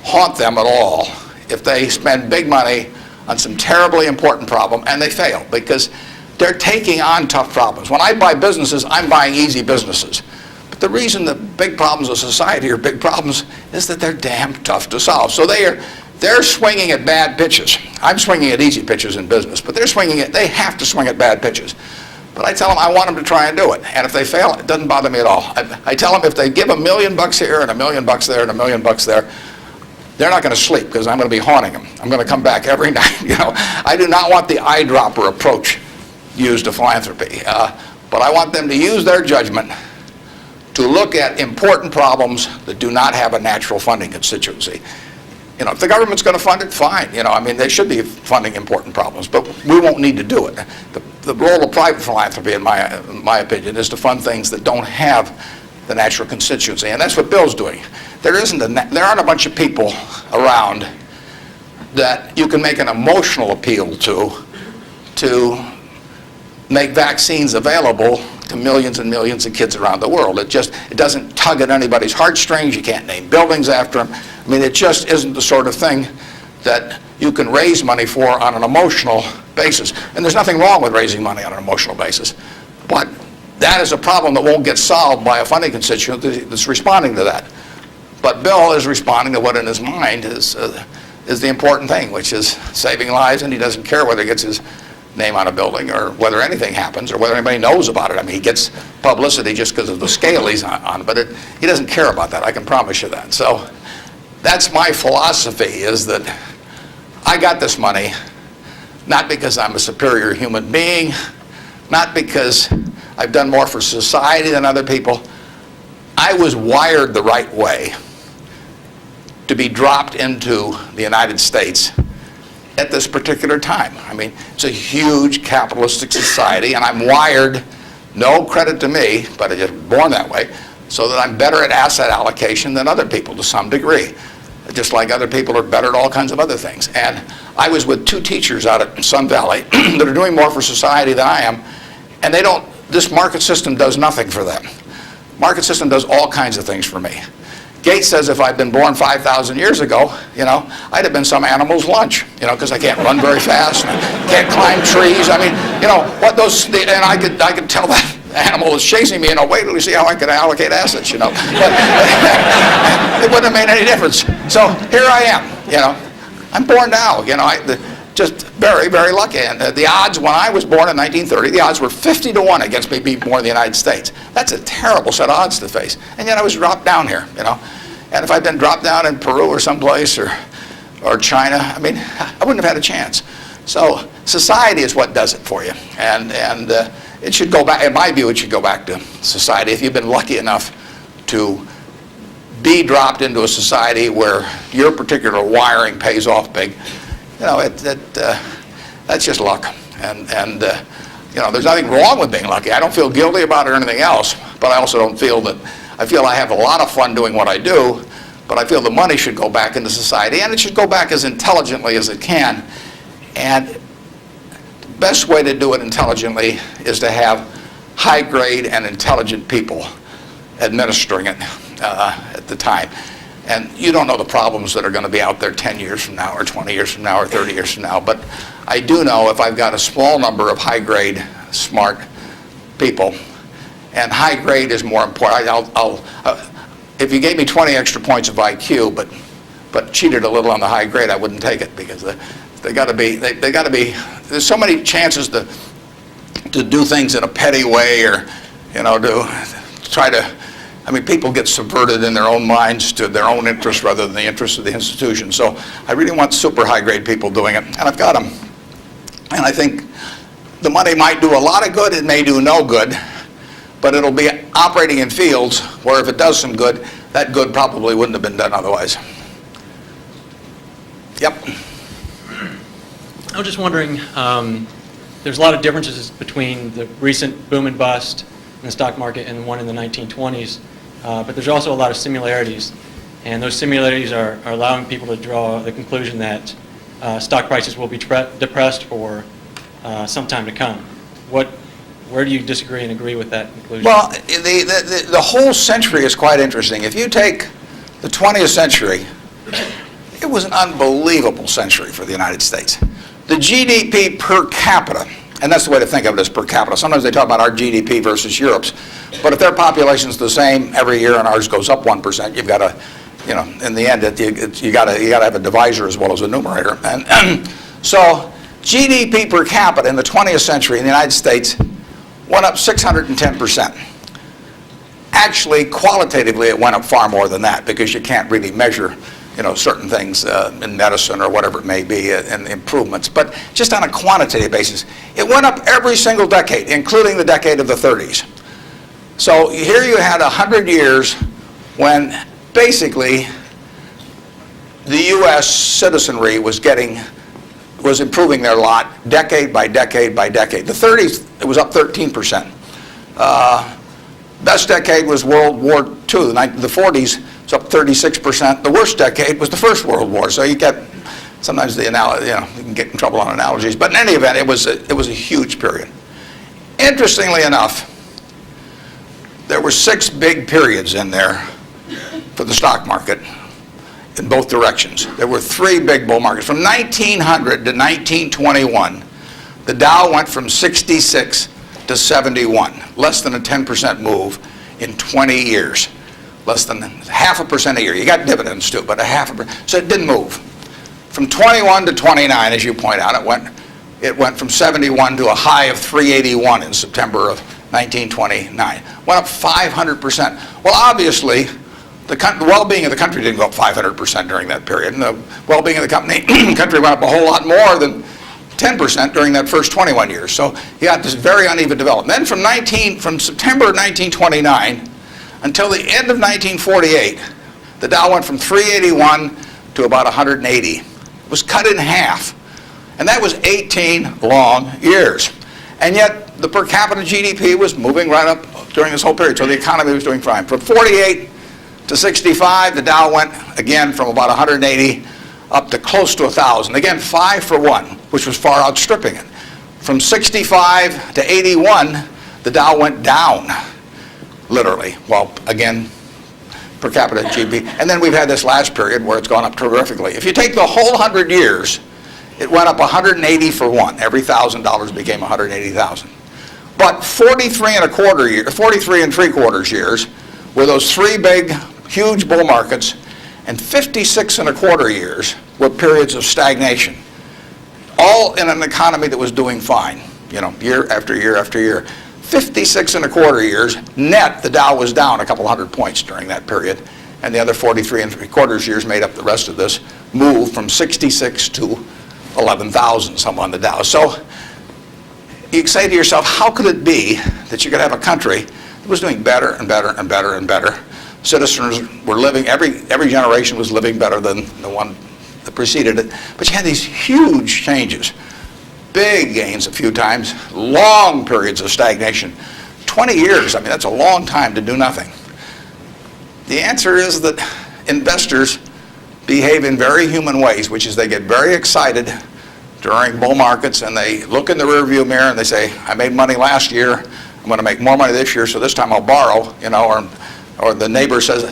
haunt them at all if they spend big money on some terribly important problem and they fail, because they're taking on tough problems. When I buy businesses, I'm buying easy businesses. But the reason that big problems of society are big problems is that they're damn tough to solve. So they're swinging at bad pitches. I'm swinging at easy pitches in business, but they have to swing at bad pitches. But I tell them I want them to try and do it. And if they fail, it doesn't bother me at all. I tell them if they give $1 million here and $1 million there and $1 million there, they're not going to sleep, because I'm going to be haunting them. I'm going to come back every night. I do not want the eyedropper approach used to philanthropy. But I want them to use their judgment to look at important problems that do not have a natural funding constituency. If the government's going to fund it, fine. They should be funding important problems, but we won't need to do it. The role of private philanthropy, in my opinion, is to fund things that don't have the natural constituency, and that's what Bill's doing. There aren't a bunch of people around that you can make an emotional appeal to make vaccines available to millions and millions of kids around the world. It doesn't tug at anybody's heartstrings. You can't name buildings after them. It just isn't the sort of thing that you can raise money for on an emotional basis. And there's nothing wrong with raising money on an emotional basis. But that is a problem that won't get solved by a funding constituent that's responding to that. But Bill is responding to what in his mind is the important thing, which is saving lives, and he doesn't care whether he gets his name on a building, or whether anything happens, or whether anybody knows about it. I mean, he gets publicity just because of the scale he's on, but he doesn't care about that, I can promise you that. So that's my philosophy, is that I got this money not because I'm a superior human being, not because I've done more for society than other people. I was wired the right way to be dropped into the United States at this particular time. I mean, it's a huge capitalistic society, and I'm wired, no credit to me, but I just born that way, so that I'm better at asset allocation than other people to some degree. Just like other people are better at all kinds of other things. And I was with two teachers out at Sun Valley that are doing more for society than I am, and this market system does nothing for them. Market system does all kinds of things for me. Gates says if I'd been born 5,000 years ago, I'd have been some animal's lunch, because I can't run very fast, and I can't climb trees. I mean, and I could tell that animal was chasing me, wait till you see how I can allocate assets, But it wouldn't have made any difference. So here I am, I'm born now, just very, very lucky. And the odds when I was born in 1930, the odds were 50-1 against me being born in the United States. That's a terrible set of odds to face. And yet I was dropped down here, And if I'd been dropped down in Peru or someplace or China, I mean, I wouldn't have had a chance. So society is what does it for you. And it should go back, in my view, it should go back to society. If you've been lucky enough to be dropped into a society where your particular wiring pays off big, that's just luck. And there's nothing wrong with being lucky. I don't feel guilty about it or anything else, but I also don't feel that, I feel I have a lot of fun doing what I do, but I feel the money should go back into society, and it should go back as intelligently as it can. And the best way to do it intelligently is to have high-grade and intelligent people administering it at the time. And you don't know the problems that are going to be out there 10 years from now, or 20 years from now, or 30 years from now. But I do know if I've got a small number of high-grade, smart people, and high-grade is more important. If you gave me 20 extra points of IQ, but cheated a little on the high grade, I wouldn't take it, because they got to be. There's so many chances to do things in a petty way, or to try to. I mean, people get subverted in their own minds to their own interests rather than the interests of the institution. So I really want super high-grade people doing it, and I've got them. And I think the money might do a lot of good, it may do no good, but it'll be operating in fields where if it does some good, that good probably wouldn't have been done otherwise. Yep. I was just wondering, there's a lot of differences between the recent boom and bust in the stock market and the one in the 1920s. But there's also a lot of similarities, and those similarities are allowing people to draw the conclusion that stock prices will be depressed for some time to come. Where do you disagree and agree with that conclusion? Well, the whole century is quite interesting. If you take the 20th century, it was an unbelievable century for the United States. The GDP per capita, and that's the way to think of it, as per capita. Sometimes they talk about our GDP versus Europe's, but if their population's the same every year and ours goes up 1%, you've got to, in the end, you got to have a divisor as well as a numerator. And so GDP per capita in the 20th century in the United States went up 610%. Actually, qualitatively, it went up far more than that, because you can't really measure certain things in medicine or whatever it may be, and improvements. But just on a quantitative basis, it went up every single decade, including the decade of the 30s. So here you had 100 years when basically the U.S. citizenry was improving their lot decade by decade by decade. The 30s, it was up 13%. Best decade was World War II. The 40s, it's up 36%. The worst decade was the First World War. So you get, sometimes you can get in trouble on analogies. But in any event, it was a huge period. Interestingly enough, there were 6 big periods in there for the stock market in both directions. There were 3 big bull markets. From 1900 to 1921, the Dow went from 66 to 71, less than a 10% move in 20 years, less than 0.5% a year. You got dividends too, but 0.5%. So it didn't move. From 21 to 29, as you point out, it went, it went from 71 to a high of 381 in September of 1929. Went up 500%. Well, obviously, the well-being of the country didn't go up 500% during that period, and the well-being of the country went up a whole lot more than 10% during that first 21 years. So you got this very uneven development. Then from September 1929 until the end of 1948, the Dow went from 381 to about 180. It was cut in half. And that was 18 long years. And yet the per capita GDP was moving right up during this whole period. So the economy was doing fine. From 48 to 65, the Dow went again from about 180 up to close to 1,000. Again, 5 for 1, which was far outstripping it. From 65 to 81, the Dow went down, literally. Well, again, per capita GDP. And then we've had this last period where it's gone up terrifically. If you take the whole 100 years, it went up 180 for 1. Every $1,000 became 180,000. But 43 and 3/4 years were those 3 big, huge bull markets, and 56 and a quarter years were periods of stagnation, all in an economy that was doing fine, year after year after year. 56 and a quarter years, net, the Dow was down a couple hundred points during that period, and the other 43 and 3/4 years made up the rest of this move from 66 to 11,000 some on the Dow. So you say to yourself, how could it be that you could have a country that was doing better and better and better and better? Citizens were living, every generation was living better than the one that preceded it. But you had these huge changes, big gains a few times, long periods of stagnation. 20 years, I mean, that's a long time to do nothing. The answer is that investors behave in very human ways, which is they get very excited during bull markets and they look in the rearview mirror and they say, I made money last year, I'm going to make more money this year, so this time I'll borrow, or the neighbor says,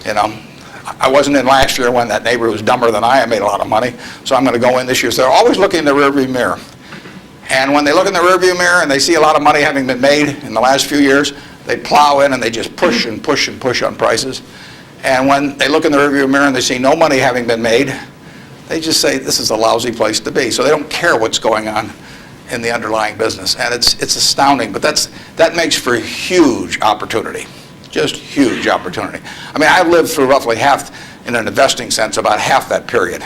I wasn't in last year when that neighbor was dumber than I made a lot of money, so I'm going to go in this year. So they're always looking in the rearview mirror. And when they look in the rearview mirror and they see a lot of money having been made in the last few years, they plow in and they just push and push and push on prices. And when they look in the rearview mirror and they see no money having been made, they just say this is a lousy place to be. So they don't care what's going on in the underlying business. And it's astounding, but that makes for huge opportunity, just huge opportunity. I mean, I've lived through roughly half, in an investing sense, about half that period.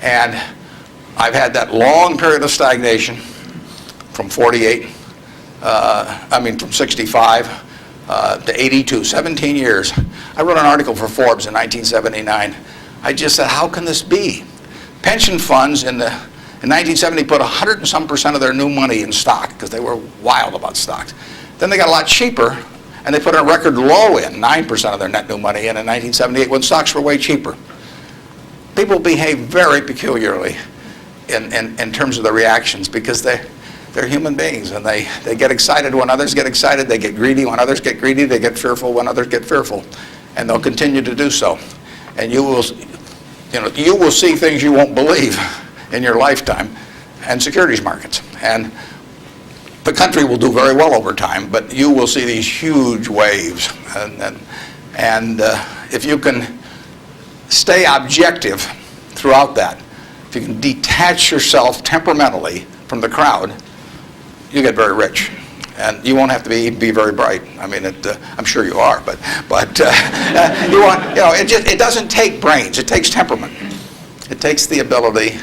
And I've had that long period of stagnation from 65 to 82, 17 years. I wrote an article for Forbes in 1979. I just said, how can this be? Pension funds in 1970 put 100 and some % of their new money in stock because they were wild about stocks. Then they got a lot cheaper and they put a record low in, 9% of their net new money in 1978 when stocks were way cheaper. People behave very peculiarly in terms of the reactions because they're human beings and they get excited when others get excited, they get greedy when others get greedy, they get fearful when others get fearful, and they'll continue to do so. And you will see things you won't believe in your lifetime in securities markets. And the country will do very well over time, but you will see these huge waves. And if you can stay objective throughout that, if you can detach yourself temperamentally from the crowd, you get very rich. And you won't have to be very bright. I mean, I'm sure you are, but you want, it doesn't take brains. It takes temperament. It takes the ability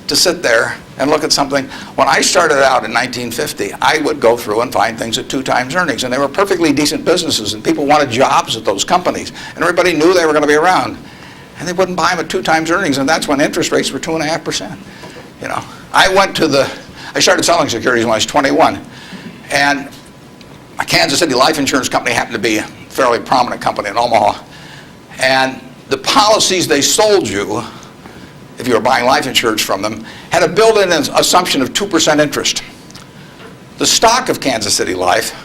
to sit there and look at something. When I started out in 1950, I would go through and find things at 2 times earnings, and they were perfectly decent businesses, and people wanted jobs at those companies, and everybody knew they were going to be around, and they wouldn't buy them at 2 times earnings, and that's when interest rates were 2.5%. I started selling securities when I was 21, and a Kansas City life insurance company happened to be a fairly prominent company in Omaha, and the policies they sold you, if you were buying life insurance from them, had a built-in assumption of 2% interest. The stock of Kansas City Life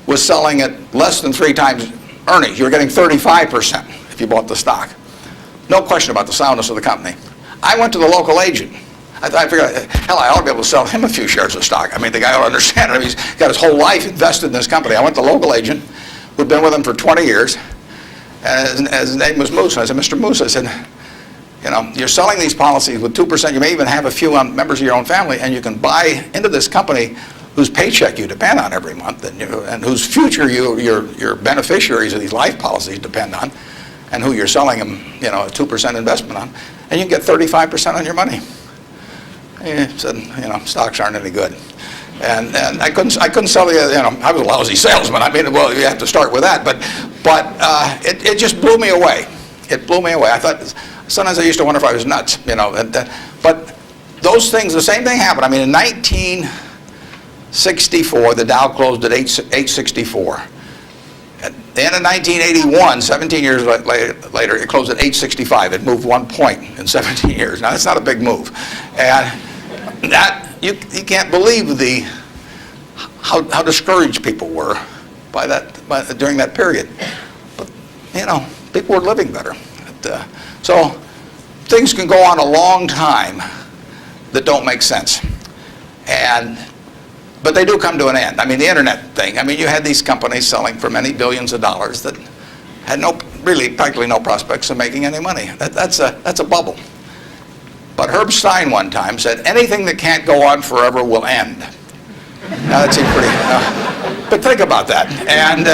was selling at less than 3 times earnings. You were getting 35% if you bought the stock. No question about the soundness of the company. I went to the local agent. I figured, hell, I ought to be able to sell him a few shares of stock. I mean, the guy ought to understand it. He's got his whole life invested in this company. I went to the local agent who'd been with him for 20 years, and his name was Moose. And I said, Mr. Moose, I said, You know, you're selling these policies with 2%. You may even have a few on members of your own family, and you can buy into this company whose paycheck you depend on every month, and whose future your beneficiaries of these life policies depend on, and who you're selling them, you know, a 2% investment on, and you can get 35% on your money. Said, you know, stocks aren't any good. And I couldn't sell you know, I was a lousy salesman. I mean, well, you have to start with that. But it just blew me away. It blew me away. I thought, sometimes I used to wonder if I was nuts, you know. But those things, the same thing happened. I mean, in 1964, the Dow closed at 864. At the end of 1981, 17 years later, it closed at 865. It moved 1 point in 17 years. Now, that's not a big move. And that, you can't believe how discouraged people were during that period. But, you know, people were living better. So things can go on a long time that don't make sense. But they do come to an end. I mean, the internet thing, I mean, you had these companies selling for many billions of dollars that had practically no prospects of making any money. That's a bubble. But Herb Stein one time said, anything that can't go on forever will end. Now that seems pretty, but think about that. And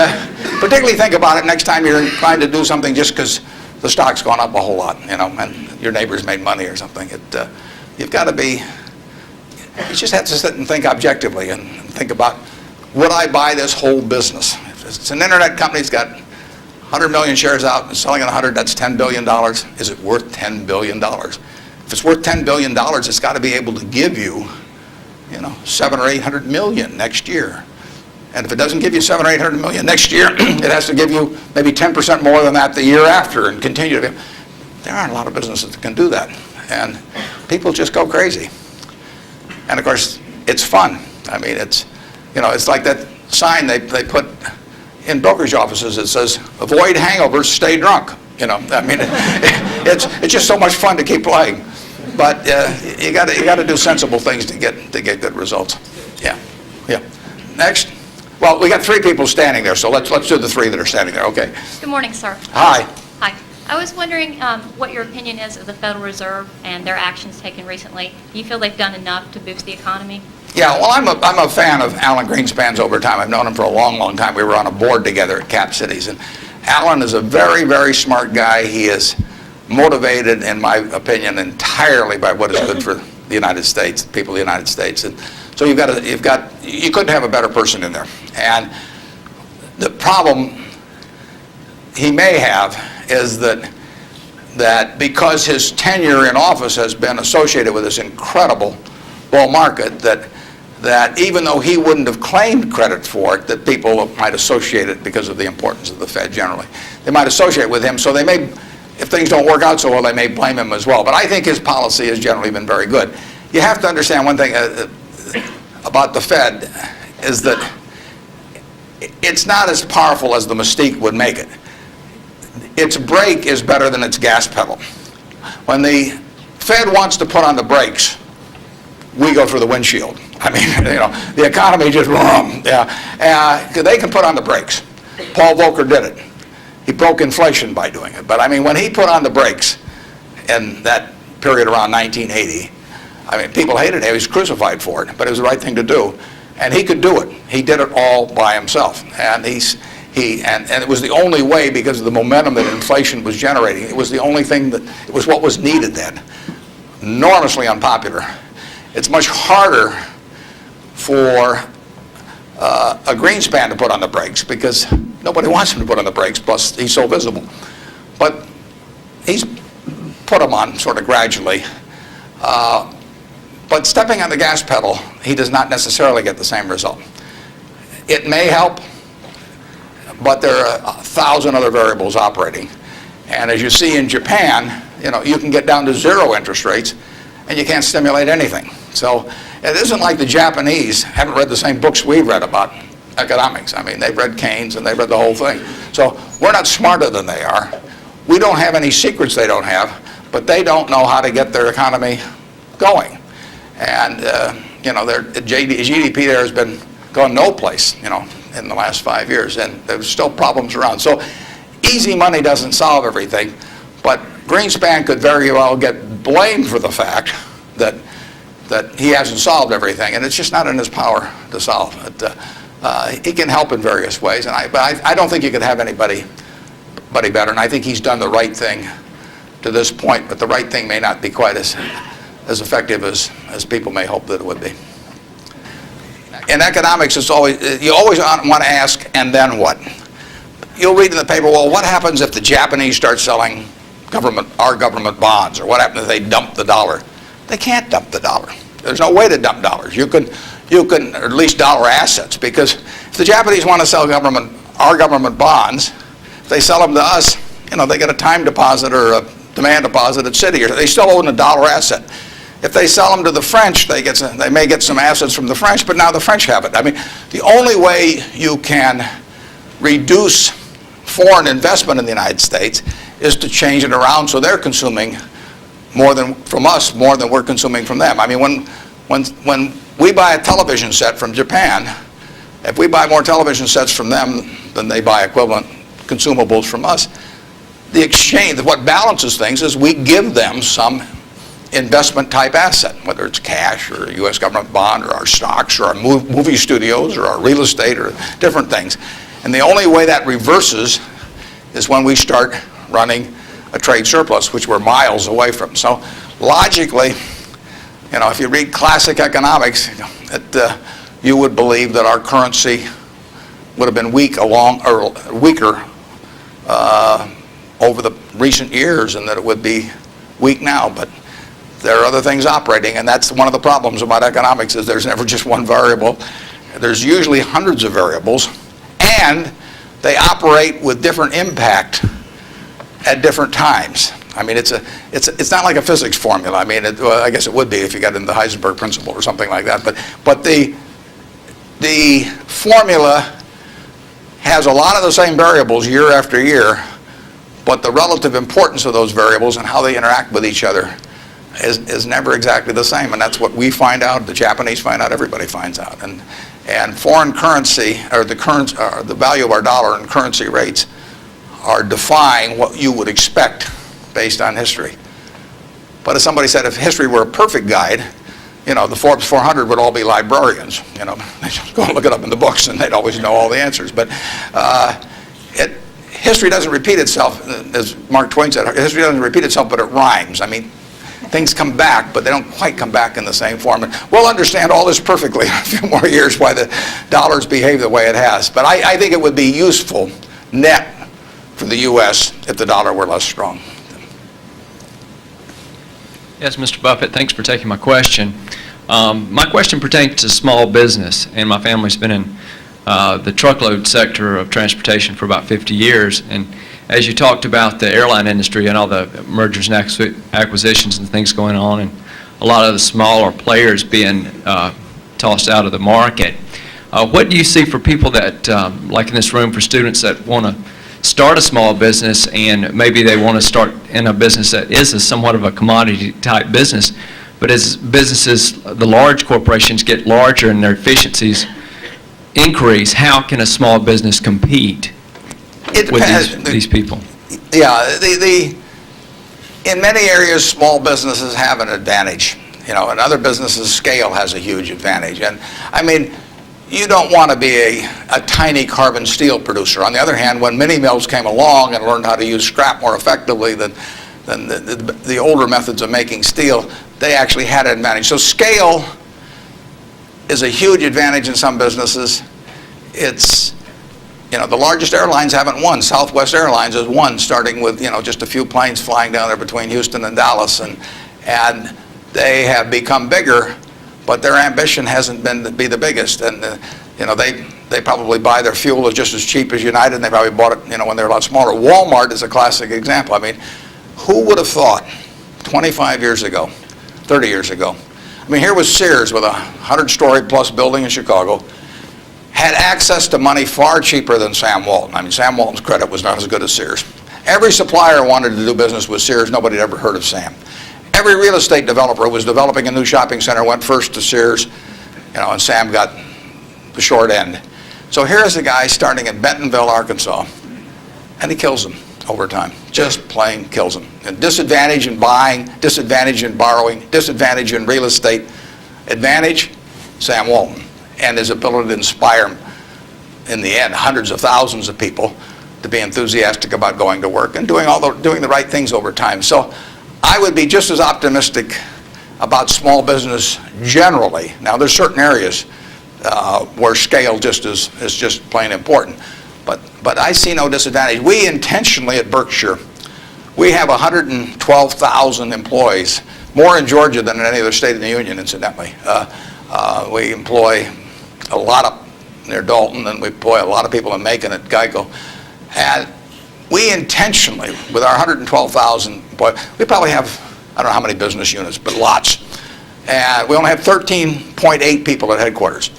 particularly think about it next time you're trying to do something just because the stock's gone up a whole lot, you know, and your neighbor's made money or something. You've got to be, you just have to sit and think objectively and think about, would I buy this whole business? If it's an internet company that's got 100 million shares out and selling at 100, that's $10 billion. Is it worth $10 billion? If it's worth $10 billion, it's got to be able to give you, you know, 700 or 800 million next year. And if it doesn't give you 700 or 800 million next year, it has to give you maybe 10% more than that the year after and continue to. There aren't a lot of businesses that can do that. And people just go crazy. And of course, it's fun. I mean, it's, you know, it's like that sign they put in brokerage offices that says, avoid hangovers, stay drunk. You know, I mean, it's just so much fun to keep playing. But you got to do sensible things to get good results. Yeah. Next. Well, we got 3 people standing there, so let's do the 3 that are standing there. Okay. Good morning, sir. Hi. Hi. I was wondering what your opinion is of the Federal Reserve and their actions taken recently. Do you feel they've done enough to boost the economy? Yeah, well, I'm a fan of Alan Greenspan's over time. I've known him for a long, long time. We were on a board together at Cap Cities, and Alan is a very, very smart guy. He is motivated, in my opinion, entirely by what is good for the United States, the people of the United States. And so you couldn't have a better person in there. And the problem he may have is that because his tenure in office has been associated with this incredible bull market, that even though he wouldn't have claimed credit for it, that people might associate it because of the importance of the Fed generally. They might associate with him, so they may, if things don't work out so well, they may blame him as well. But I think his policy has generally been very good. You have to understand one thing about the Fed is that it's not as powerful as the mystique would make it. Its brake is better than its gas pedal. When the Fed wants to put on the brakes, we go through the windshield. I mean, you know, the economy just, they can put on the brakes. Paul Volcker did it. He broke inflation by doing it. But I mean, when he put on the brakes in that period around 1980, I mean, people hated him. He was crucified for it, but it was the right thing to do. And he could do it. He did it all by himself. And and it was the only way because of the momentum that inflation was generating. It was the only thing it was what was needed then. Enormously unpopular. It's much harder for a Greenspan to put on the brakes because nobody wants him to put on the brakes, plus he's so visible. But he's put them on sort of gradually. But stepping on the gas pedal, he does not necessarily get the same result. It may help, but there are 1,000 other variables operating. And as you see in Japan, you know, you can get down to 0 interest rates and you can't stimulate anything. So it isn't like the Japanese haven't read the same books we've read about economics. I mean, they've read Keynes and they've read the whole thing. So we're not smarter than they are. We don't have any secrets they don't have, but they don't know how to get their economy going. And, you know, their GDP there has been gone no place, you know, in the last 5 years, and there's still problems around. So easy money doesn't solve everything, but Greenspan could very well get blamed for the fact that he hasn't solved everything, and it's just not in his power to solve it. He can help in various ways, but I don't think you could have anybody better, and I think he's done the right thing to this point, but the right thing may not be quite as effective as people may hope that it would be. In economics, you always want to ask, and then what? You'll read in the paper, well, what happens if the Japanese start selling our government bonds, or what happens if they dump the dollar? They can't dump the dollar. There's no way to dump dollars. You can, or at least dollar assets, because if the Japanese want to sell our government bonds, if they sell them to us, they get a time deposit or a demand deposit at Citi, or they still own a dollar asset. If they sell them to the French, they may get some assets from the French, but now the French have it. I mean, the only way you can reduce foreign investment in the United States is to change it around so they're consuming more than we're consuming from them. I mean, when we buy a television set from Japan, if we buy more television sets from them than they buy equivalent consumables from us, the exchange, what balances things is we give them some investment type asset, whether it's cash or a U.S. government bond or our stocks or our movie studios or our real estate or different things. And the only way that reverses is when we start running a trade surplus, which we're miles away from. So logically, if you read classic economics, you would believe that our currency would have been weaker over the recent years, and that it would be weak now. But there are other things operating, and that's one of the problems about economics, is there's never just one variable. There's usually hundreds of variables, and they operate with different impact at different times. I mean, it's not like a physics formula. I mean, I guess it would be if you got into the Heisenberg principle or something like that. But the formula has a lot of the same variables year after year, but the relative importance of those variables and how they interact with each other is never exactly the same. And that's what we find out, the Japanese find out, everybody finds out. And foreign currency, or the value of our dollar and currency rates, are defying what you would expect based on history. But as somebody said, if history were a perfect guide, the Forbes 400 would all be librarians. They just go and look it up in the books, and they'd always know all the answers. But history doesn't repeat itself, as Mark Twain said. History doesn't repeat itself, but it rhymes. I mean, things come back, but they don't quite come back in the same form. And we'll understand all this perfectly in a few more years, why the dollar's behaved the way it has. But I think it would be useful net for the U.S. if the dollar were less strong. Yes, Mr. Buffett, thanks for taking my question. My question pertains to small business, and my family's been in the truckload sector of transportation for about 50 years. And as you talked about the airline industry and all the mergers and acquisitions and things going on, and a lot of the smaller players being tossed out of the market, what do you see for people that, like in this room, for students that want to start a small business, and maybe they want to start in a business that is somewhat of a commodity type business, but as businesses, the large corporations get larger and their efficiencies increase, how can a small business compete with these people? Yeah, in many areas, small businesses have an advantage. In other businesses, scale has a huge advantage. And I mean, you don't want to be a tiny carbon steel producer. On the other hand, when mini mills came along and learned how to use scrap more effectively than the older methods of making steel, they actually had an advantage. So scale is a huge advantage in some businesses. It's, the largest airlines haven't won. Southwest Airlines has won, starting with, just a few planes flying down there between Houston and Dallas. And they have become bigger, but their ambition hasn't been to be the biggest. And, they probably buy their fuel as just as cheap as United, and they probably bought it, when they're a lot smaller. Walmart is a classic example. I mean, who would have thought 25 years ago, 30 years ago, I mean, here was Sears with a 100-story plus building in Chicago, had access to money far cheaper than Sam Walton. I mean, Sam Walton's credit was not as good as Sears. Every supplier wanted to do business with Sears. Nobody had ever heard of Sam. Every real estate developer who was developing a new shopping center went first to Sears, and Sam got the short end. So here's a guy starting in Bentonville, Arkansas, and he kills them over time. Just plain kills them. And disadvantage in buying, disadvantage in borrowing, disadvantage in real estate. Advantage, Sam Walton, and his ability to inspire, in the end, hundreds of thousands of people to be enthusiastic about going to work and doing the right things over time. So I would be just as optimistic about small business generally. Now, there's certain areas where scale is just plain important. But I see no disadvantage. We intentionally at Berkshire, we have 112,000 employees, more in Georgia than in any other state in the union, incidentally. We employ a lot up near Dalton, and we employ a lot of people in Macon at Geico. And we intentionally, with our 112,000 employees, we probably have, I don't know how many business units, but lots. And we only have 13.8 people at headquarters.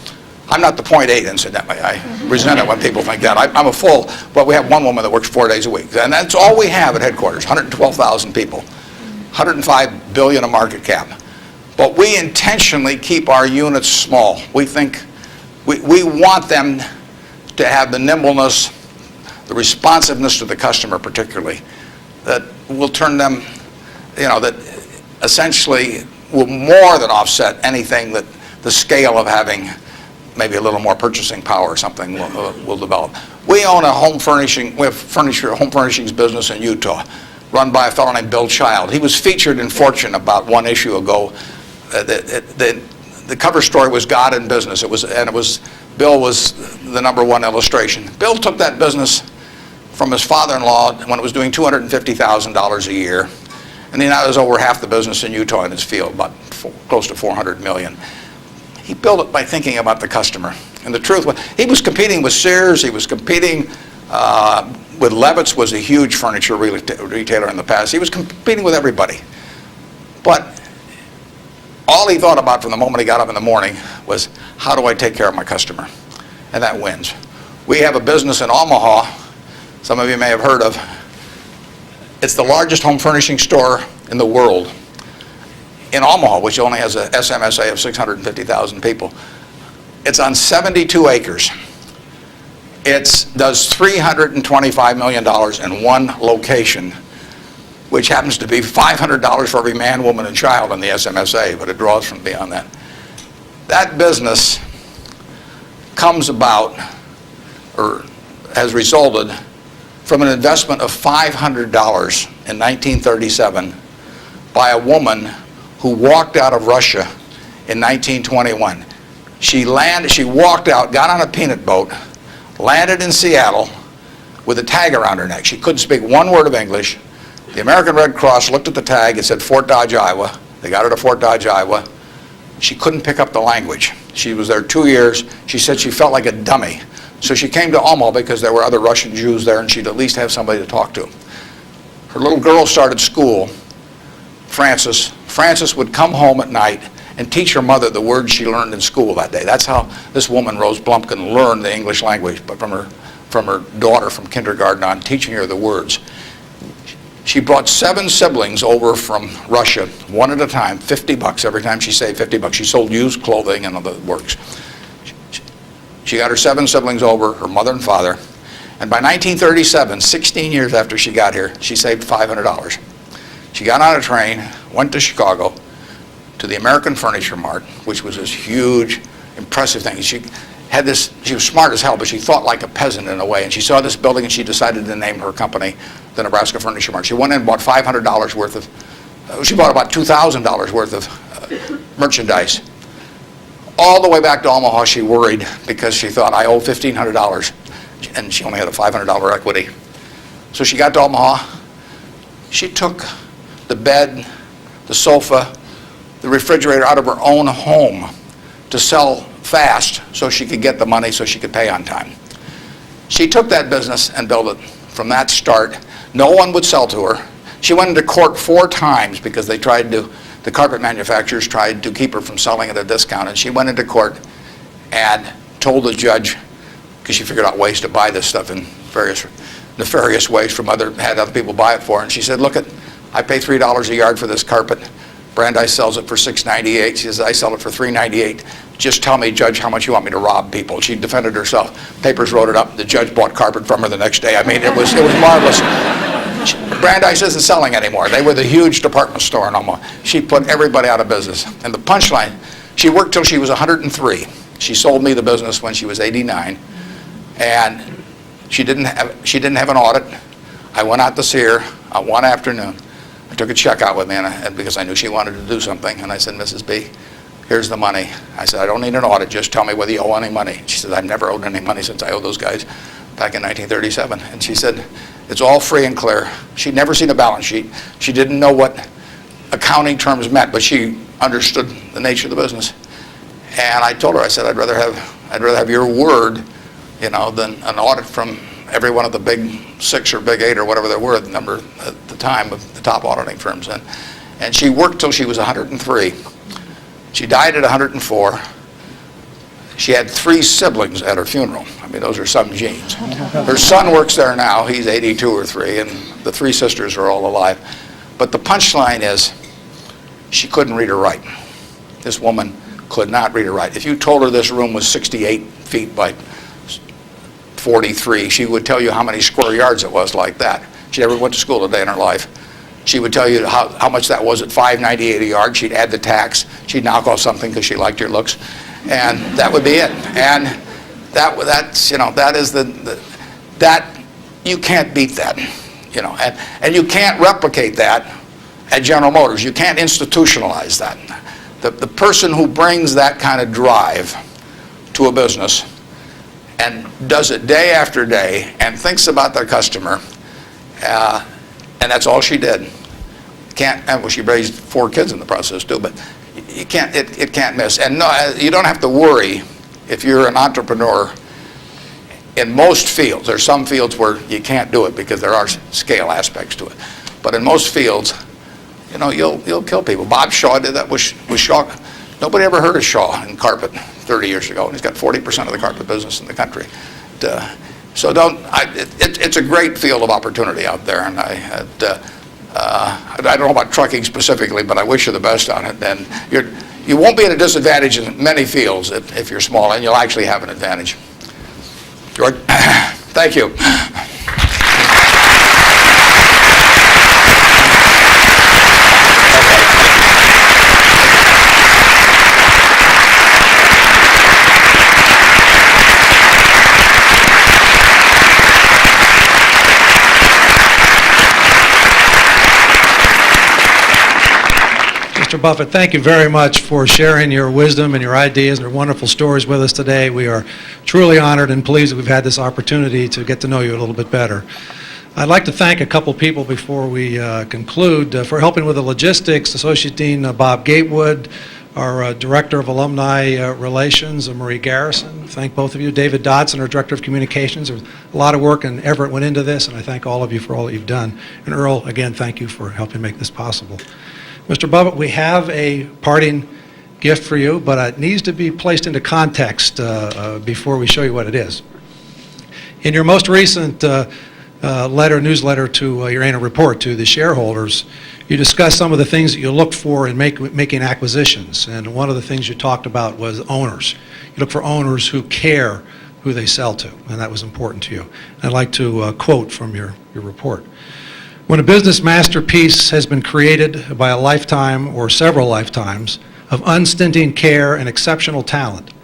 I'm not the 0.8, incidentally. I resent it when people think that. I'm a full, but we have one woman that works 4 days a week. And that's all we have at headquarters, 112,000 people, 105 billion a market cap. But we intentionally keep our units small. We think, we want them to have the nimbleness, the responsiveness to the customer particularly, that will turn them, that essentially will more than offset anything that the scale of having maybe a little more purchasing power or something will develop. We own a home furnishings business in Utah, run by a fellow named Bill Child. He was featured in Fortune about one issue ago. The cover story was God in Business. Bill was the #1 illustration. Bill took that business from his father-in-law when it was doing $250,000 a year, and he now has over half the business in Utah in his field, about close to $400 million. He built it by thinking about the customer. And the truth was, he was competing with Sears, he was competing with Levitt's, was a huge furniture retailer in the past. He was competing with everybody. But all he thought about from the moment he got up in the morning was, how do I take care of my customer? And that wins. We have a business in Omaha, some of you may have heard of. It's the largest home furnishing store in the world. In Omaha, which only has a SMSA of 650,000 people. It's on 72 acres. It does $325 million in one location, which happens to be $500 for every man, woman, and child in the SMSA, but it draws from beyond that. That business comes about, or has resulted, from an investment of $500 in 1937 by a woman who walked out of Russia in 1921. She walked out, got on a peanut boat, landed in Seattle with a tag around her neck. She couldn't speak one word of English. The American Red Cross looked at the tag, it said Fort Dodge, Iowa. They got her to Fort Dodge, Iowa. She couldn't pick up the language. She was there 2 years. She said she felt like a dummy. So she came to Omaha because there were other Russian Jews there and she'd at least have somebody to talk to. Her little girl started school, Frances. Frances would come home at night and teach her mother the words she learned in school that day. That's how this woman, Rose Blumpkin, learned the English language, but from her daughter from kindergarten on, teaching her the words. She brought 7 siblings over from Russia, one at a time, $50 every time she saved $50. She sold used clothing and other works. She got her 7 siblings over, her mother and father, and by 1937, 16 years after she got here, she saved $500. She got on a train, went to Chicago, to the American Furniture Mart, which was this huge, impressive thing. She was smart as hell, but she thought like a peasant in a way, and she saw this building and she decided to name her company the Nebraska Furniture Mart. She went in and bought $500 worth of, she bought about $2,000 worth of merchandise. All the way back to Omaha, she worried because she thought, I owe $1,500, and she only had a $500 equity. So she got to Omaha. She took the bed, the sofa, the refrigerator out of her own home to sell fast so she could get the money so she could pay on time. She took that business and built it from that start. No one would sell to her. She went into court 4 times because the carpet manufacturers tried to keep her from selling at a discount, and she went into court and told the judge, because she figured out ways to buy this stuff in various nefarious ways had other people buy it for her, and she said, look, I pay $3 a yard for this carpet. Brandeis sells it for $6.98. She says, I sell it for $3.98. Just tell me, Judge, how much you want me to rob people. She defended herself. Papers wrote it up. The judge bought carpet from her the next day. I mean, it was marvelous. Brandeis isn't selling anymore. They were the huge department store in Omaha. She put everybody out of business. And the punchline, she worked till she was 103. She sold me the business when she was 89. And she didn't have an audit. I went out to see her one afternoon. I took a check out with me because I knew she wanted to do something. And I said, Mrs. B, here's the money. I said, I don't need an audit. Just tell me whether you owe any money. She said, I've never owed any money since I owed those guys back in 1937. And she said, it's all free and clear. She'd never seen a balance sheet. She didn't know what accounting terms meant, but she understood the nature of the business. And I told her, I said, I'd rather have your word, than an audit from every one of the big 6 or big 8 or whatever there were the number at the time of the top auditing firms. And she worked till she was 103. She died at 104. She had 3 siblings at her funeral. I mean, those are some genes. Her son works there now. He's 82 or 3, and the 3 sisters are all alive. But the punchline is, she couldn't read or write. This woman could not read or write. If you told her this room was 68 feet by 43, she would tell you how many square yards it was like that. She never went to school a day in her life. She would tell you how much that was at $5.98 a yard. She'd add the tax. She'd knock off something because she liked your looks. And that would be it. And that is that you can't beat that, and you can't replicate that at General Motors. You can't institutionalize that. The person who brings that kind of drive to a business and does it day after day and thinks about their customer, and that's all she did. She raised 4 kids in the process too, but you can't. It can't miss. And no, you don't have to worry if you're an entrepreneur. In most fields, there's some fields where you can't do it because there are scale aspects to it. But in most fields, you'll kill people. Bob Shaw did that with Shaw. Nobody ever heard of Shaw in carpet 30 years ago, and he's got 40% of the carpet business in the country. So it's a great field of opportunity out there, and I don't know about trucking specifically, but I wish you the best on it. And you won't be at a disadvantage in many fields if you're small, and you'll actually have an advantage. George, thank you. Mr. Buffett, thank you very much for sharing your wisdom and your ideas and your wonderful stories with us today. We are truly honored and pleased that we've had this opportunity to get to know you a little bit better. I'd like to thank a couple people before we conclude for helping with the logistics. Associate Dean Bob Gatewood, our Director of Alumni Relations, Marie Garrison. Thank both of you. David Dodson, our Director of Communications. There's a lot of work and effort went into this, and I thank all of you for all that you've done. And Earl, again, thank you for helping make this possible. Mr. Buffett, we have a parting gift for you, but it needs to be placed into context before we show you what it is. In your most recent newsletter to your annual report to the shareholders, you discussed some of the things that you look for in making acquisitions, and one of the things you talked about was owners. You look for owners who care who they sell to, and that was important to you. I'd like to quote from your report. When a business masterpiece has been created by a lifetime or several lifetimes of unstinting care and exceptional talent,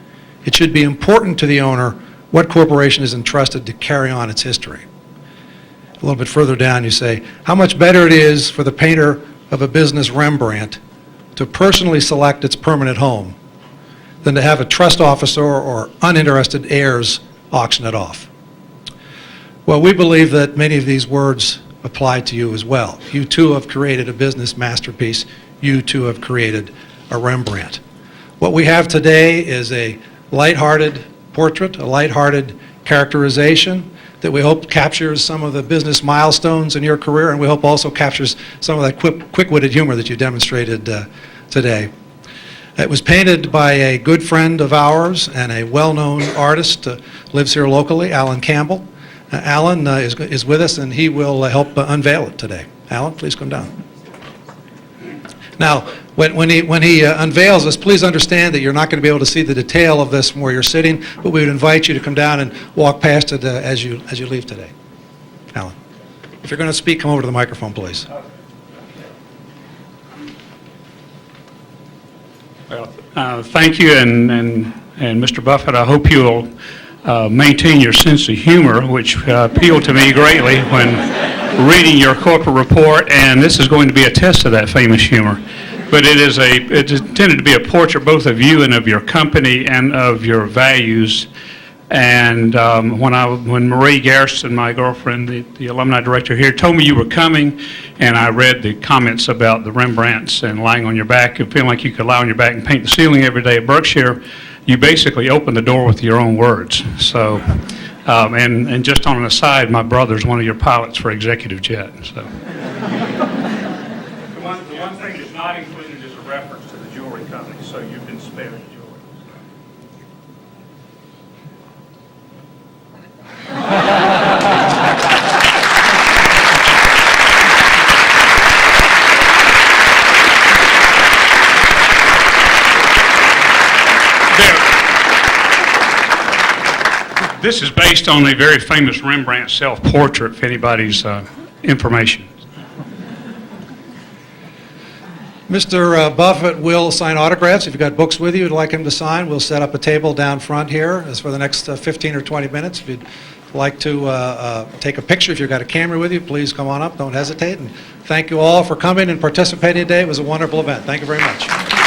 it should be important to the owner what corporation is entrusted to carry on its history. A little bit further down you say, how much better it is for the painter of a business Rembrandt to personally select its permanent home than to have a trust officer or uninterested heirs auction it off. Well, we believe that many of these words apply to you as well. You too have created a business masterpiece. You too have created a Rembrandt. What we have today is a lighthearted portrait, a lighthearted characterization that we hope captures some of the business milestones in your career, and we hope also captures some of that quick-witted humor that you demonstrated today. It was painted by a good friend of ours and a well-known artist, lives here locally, Alan Campbell. Alan is with us, and he will help unveil it today. Alan, please come down. Now, when he unveils this, please understand that you're not going to be able to see the detail of this from where you're sitting, but we would invite you to come down and walk past it as you leave today. Alan. If you're going to speak, come over to the microphone, please. Thank you, and Mr. Buffett, I hope you'll maintain your sense of humor, which appealed to me greatly when reading your corporate report, and this is going to be a test of that famous humor. But it's intended to be a portrait both of you and of your company and of your values. And when Marie Garrison, my girlfriend, the alumni director here, told me you were coming, and I read the comments about the Rembrandts and lying on your back and feeling like you could lie on your back and paint the ceiling every day at Berkshire, you basically opened the door with your own words. So, and just on an aside, my brother's one of your pilots for Executive Jet. So. The one thing that's not included is a reference to the jewelry company, so you've been spared jewelry. This is based on a very famous Rembrandt self-portrait, if anybody's information. Mr. Buffett will sign autographs. If you've got books with you you'd like him to sign, we'll set up a table down front here as for the next 15 or 20 minutes. If you'd like to take a picture, if you've got a camera with you, please come on up. Don't hesitate. And thank you all for coming and participating today. It was a wonderful event. Thank you very much.